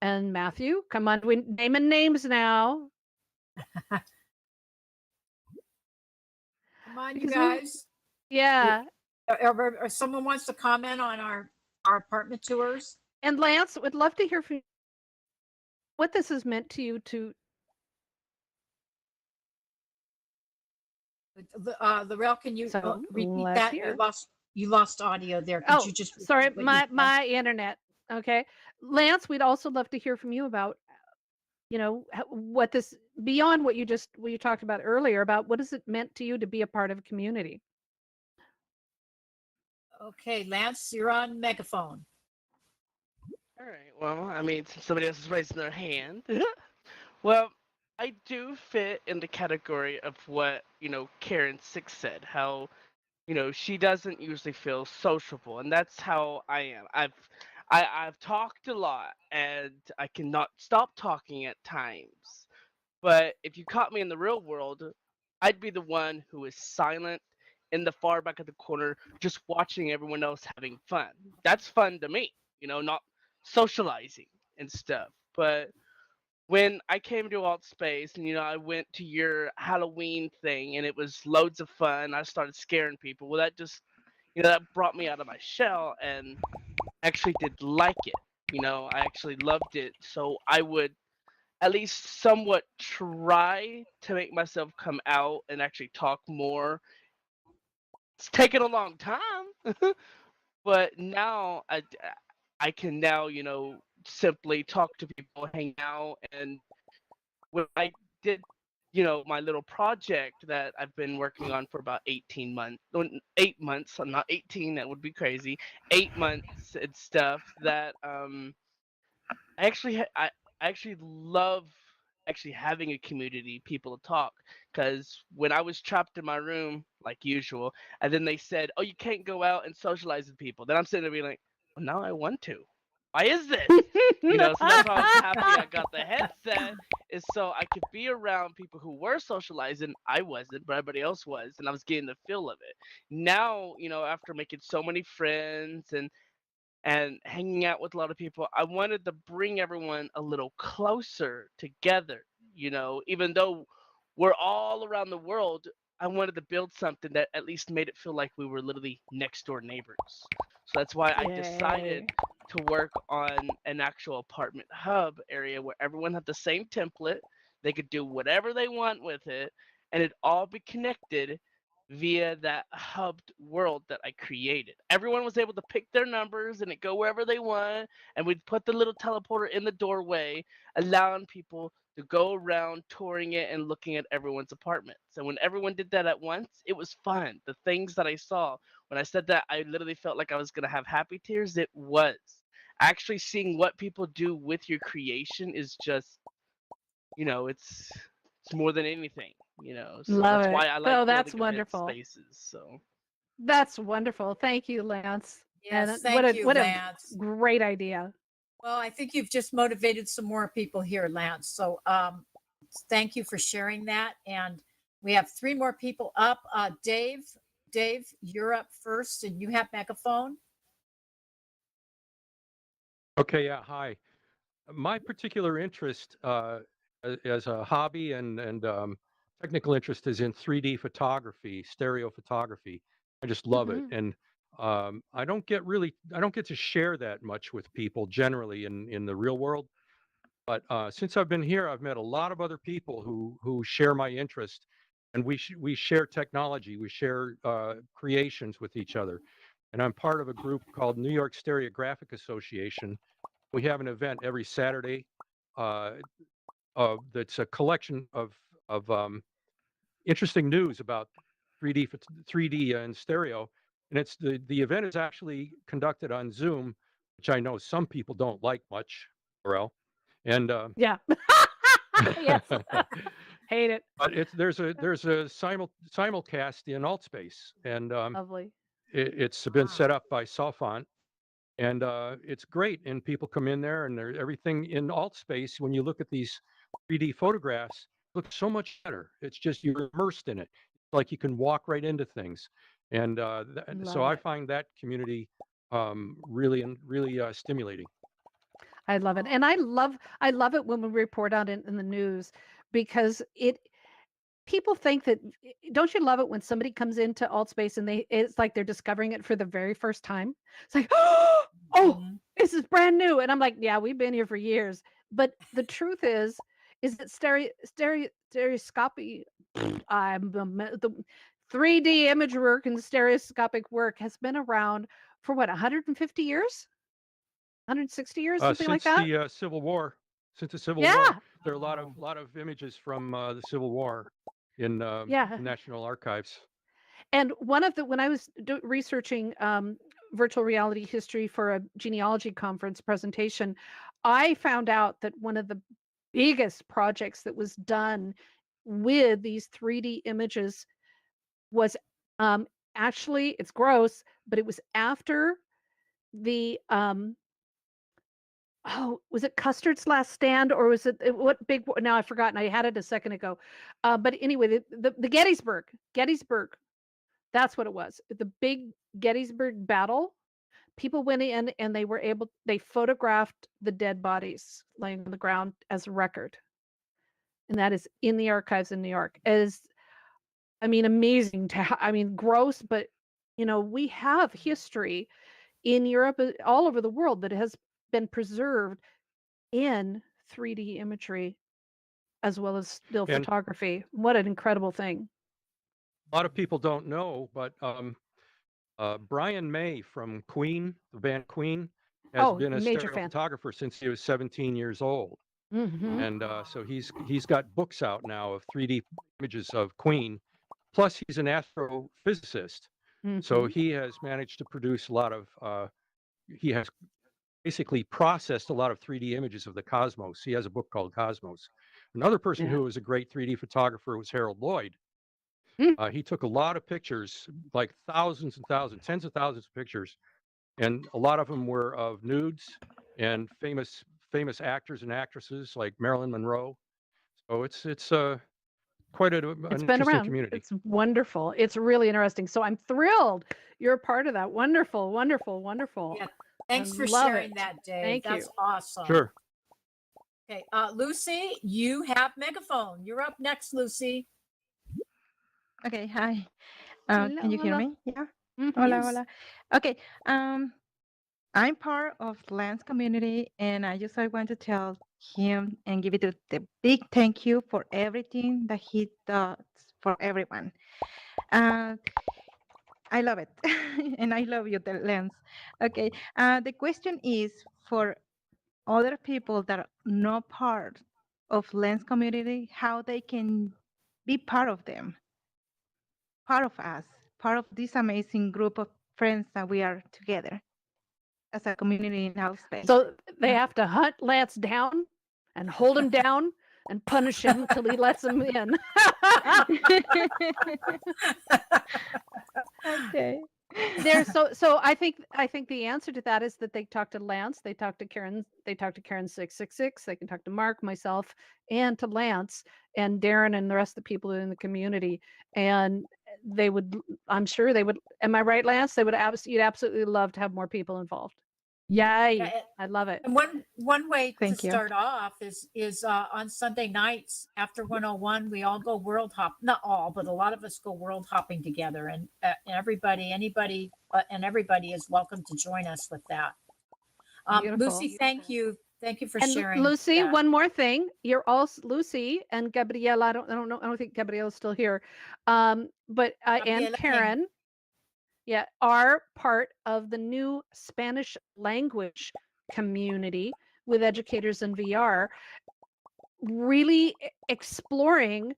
And Matthew, come on, we're naming names now. Come on, you Because guys. Yeah. Or someone wants to comment on our apartment tours. And Lance, would love to hear from you what this has meant to you to Lorel, can you So, repeat let's that? hear. You lost audio there. Could Oh, you just repeat sorry, what you my said? my internet. Okay. Lance, we'd also love to hear from you about, what this beyond what you talked about earlier about what has it meant to you to be a part of a community? Okay, Lance, you're on megaphone. All right. Well, I mean, since somebody else is raising their hand, well, I do fit in the category of what Karen Six said. How she doesn't usually feel sociable, and that's how I am. I've talked a lot, and I cannot stop talking at times. But if you caught me in the real world, I'd be the one who is silent in the far back of the corner, just watching everyone else having fun. That's fun to me, not socializing and stuff. But when I came to Alt Space and I went to your Halloween thing and it was loads of fun, I started scaring people. Well, that just that brought me out of my shell and actually did like it. I actually loved it. So I would at least somewhat try to make myself come out and actually talk more. It's taken a long time, but now I can now simply talk to people, hang out, and when I did my little project that I've been working on for about 18 months, 8 months. I'm not 18. That would be crazy. 8 months and stuff. That I actually love actually having a community, people to talk. Because when I was trapped in my room, like usual, and then they said, "Oh, you can't go out and socialize with people," then I'm sitting there being like, "Well, now I want to. Why is this?" So that's why I was happy I got the headset, is so I could be around people who were socializing. I wasn't, but everybody else was, and I was getting the feel of it. Now, after making so many friends and hanging out with a lot of people, I wanted to bring everyone a little closer together. Even though we're all around the world, I wanted to build something that at least made it feel like we were literally next door neighbors. So that's why I decided Yay. to work on an actual apartment hub area where everyone had the same template. They could do whatever they want with it, and it'd all be connected via that hubbed world that I created. Everyone was able to pick their numbers and it go wherever they want, and we'd put the little teleporter in the doorway, allowing people to go around touring it and looking at everyone's apartments. And when everyone did that at once, it was fun. The things that I saw, when I said that, I literally felt like I was gonna have happy tears. It was. Actually seeing what people do with your creation is just, it's more than anything. So Love that's it. why I like Oh, that's building event wonderful. spaces. So That's wonderful. Thank you, Lance. Yes, And thank you, what a Lance. great idea. Well, I think you've just motivated some more people here, Lance. So thank you for sharing that. And we have 3 more people up. Dave, you're up first and you have megaphone. Okay, yeah, hi. My particular interest as a hobby and technical interest is in 3D photography, stereo photography. I just love it, Mhm. and I don't get to share that much with people generally in the real world. But since I've been here, I've met a lot of other people who share my interest, and we share technology, we share creations with each other. And I'm part of a group called New York Stereographic Association, We have an event every Saturday. Uh, that's a collection of interesting news about 3D and stereo, and it's the event is actually conducted on Zoom, which I know some people don't like much, Laurel, and Yeah. Yes. Hate it. but there's a simulcast in AltSpace, and Lovely. it's been set Wow. up by Solfont, and it's great. And people come in there, and everything in AltSpace. When you look at these 3D photographs, looks so much better. It's just you're immersed in it, like you can walk right into things. And so Love I it. find that community really stimulating. I love it. And I love it when we report on it in the news because people think that don't you love it when somebody comes into AltSpace and it's like they're discovering it for the very first time? It's like, oh, Mhm. this is brand new. And I'm like, yeah, we've been here for years. But the truth is that stereoscopy, the 3D image work and stereoscopic work has been around for what, 150 years? 160 years, something like Since that? the Civil War, since the Civil Yeah. War, there are a Wow. lot of images from the Civil War in Yeah. National Archives. And one of the when I was researching virtual reality history for a genealogy conference presentation, I found out that one of the biggest projects that was done with these 3D images was actually, it's gross, but it was after the oh, was it Custard's Last Stand or was it what big now I've forgotten. I had it a second ago. But anyway, the Gettysburg, that's what it was. The big Gettysburg battle. People went in and they photographed the dead bodies laying on the ground as a record. And that is in the archives in New York. As I mean, amazing I mean, gross, but we have history in Europe, all over the world that has been preserved in 3D imagery as well as still And photography. What an incredible thing. a lot of people don't know, but Brian May from Queen, the band Queen, has Oh, been a major fan. stereophotographer since he was 17 years old, Hmm. and so he's got books out now of 3D images of Queen. Plus, he's an astrophysicist, so Hmm. he has managed to produce a lot of. He has basically processed a lot of 3D images of the cosmos. He has a book called Cosmos. Another person Yeah. who was a great 3D photographer was Harold Lloyd. Mm. He took a lot of pictures, like thousands and thousands, tens of thousands of pictures, and a lot of them were of nudes and famous actors and actresses like Marilyn Monroe. So it's quite It's an been interesting around. community. It's wonderful. It's really interesting. So I'm thrilled you're a part of that. Wonderful, wonderful, wonderful. Yeah. Thanks I for love sharing it. that, Dave. Thank That's you. awesome. Sure. Okay, Lucy, you have megaphone. You're up next, Lucy. Okay, hi. Hello, Can you hear hello. me? Yeah. Mhm. Hola, Yes. hola. Okay. I'm part of Lance community, and I just want to tell him and give it the big thank you for everything that he does for everyone. Uh, I love it, and I love you, Lance. Okay. The question is for other people that are not part of Lance community, how they can be part of them, part of us, part of this amazing group of friends that we are together as a community in our space. So they have to hunt Lance down and hold him down and punish him until he lets them in. Okay. So I think the answer to that is that they talk to Lance, they talk to Karen 666, they can talk to Mark, myself, and to Lance and Darren and the rest of the people in the community. And they would, I'm sure they would, am I right, Lance? They would you'd absolutely love to have more people involved. Yay. Yeah, I love it. And one way Thank to you. start off is on Sunday nights after 101, we all go world hop. Not all, but a lot of us go world hopping together, and everybody is welcome to join us with that. Beautiful. Lucy, thank you for And sharing. Lucy, that. one more thing. You're also Lucy and Gabriela. I don't know. I don't think Gabriela's still here. But and Gabriela came. Karen, yeah, are part of the new Spanish language community with educators in VR, really exploring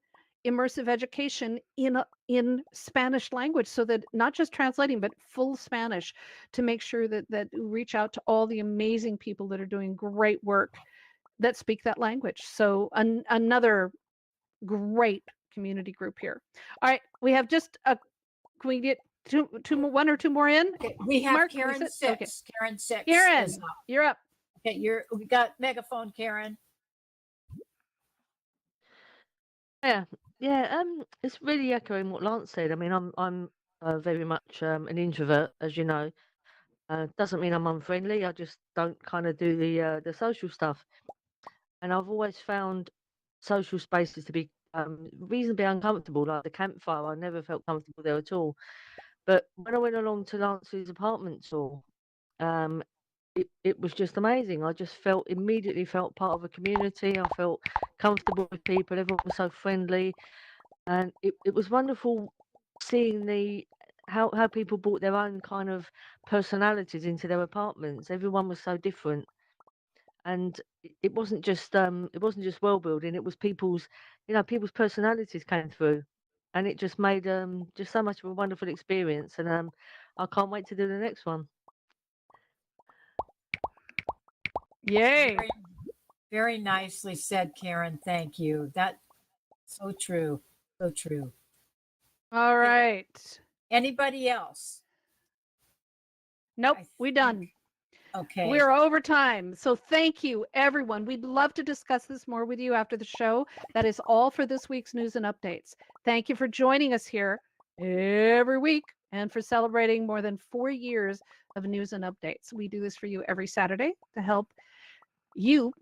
immersive education in Spanish language, so that not just translating but full Spanish, to make sure that we reach out to all the amazing people that are doing great work that speak that language. So another great community group here. All right, we have just a. Can we get one or two more in? Okay, we have Mark, Karen is 6. it? Okay. Karen 6. Karen, is up. you're up. Okay, we got megaphone, Karen. Yeah, it's really echoing what Lance said. I mean, I'm very much an introvert, as you know. Doesn't mean I'm unfriendly. I just don't kind of do the social stuff. And I've always found social spaces to be reasonably uncomfortable. Like the campfire, I never felt comfortable there at all. But when I went along to Lance's apartment tour, it was just amazing. I just immediately felt part of a community. I felt comfortable with people. Everyone was so friendly, and it was wonderful seeing how people brought their own kind of personalities into their apartments. Everyone was so different, and it wasn't just world building. It was people's personalities came through, and it just made just so much of a wonderful experience. And I can't wait to do the next one. Yay. Very, very nicely said, Karen. Thank you. That's so true. So true. All right. Anybody else? Nope, I we done. Okay. We're over time. So thank you, everyone. We'd love to discuss this more with you after the show. That is all for this week's news and updates. Thank you for joining us here every week and for celebrating more than 4 years of news and updates. We do this for you every Saturday to help you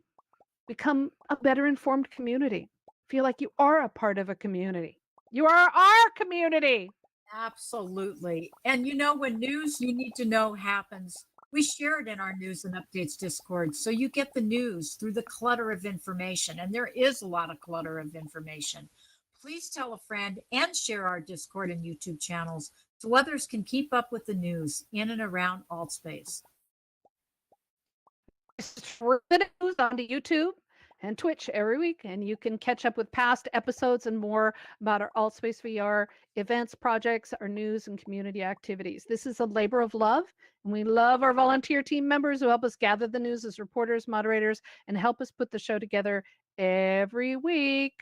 become a better informed community. Feel like you are a part of a community. You are our community. Absolutely. And when news you need to know happens, we share it in our news and updates Discord. So you get the news through the clutter of information. And there is a lot of clutter of information. Please tell a friend and share our Discord and YouTube channels so others can keep up with the news in and around AltSpace. For the news onto YouTube and Twitch every week, and you can catch up with past episodes and more about our AltSpace VR events, projects, our news, and community activities. This is a labor of love, and we love our volunteer team members who help us gather the news as reporters, moderators, and help us put the show together every week.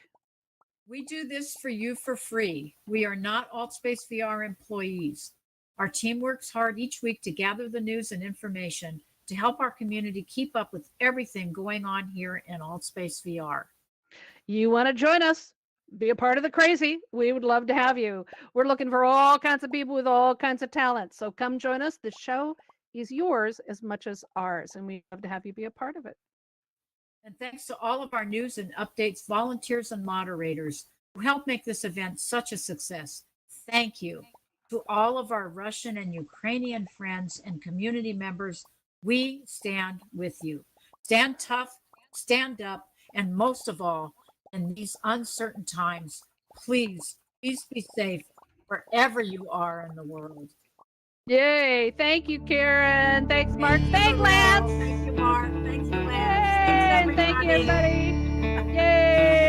We do this for you for free. We are not AltSpace VR employees. Our team works hard each week to gather the news and information to help our community keep up with everything going on here in AltSpace VR. You want to join us, be a part of the crazy, we would love to have you. We're looking for all kinds of people with all kinds of talents. So come join us. The show is yours as much as ours, and we'd love to have you be a part of it. And thanks to all of our news and updates, volunteers and moderators who help make this event such a success. Thank you. To all of our Russian and Ukrainian friends and community members, we stand with you. Stand tough, stand up, and most of all, in these uncertain times, please be safe wherever you are in the world. Yay. Thank you, Karen. Thanks, Mark. Thanks, Lance. Thank you, Mark. Thank you, Lance. Yay. Thanks, Thank you, everybody. everybody. Yay.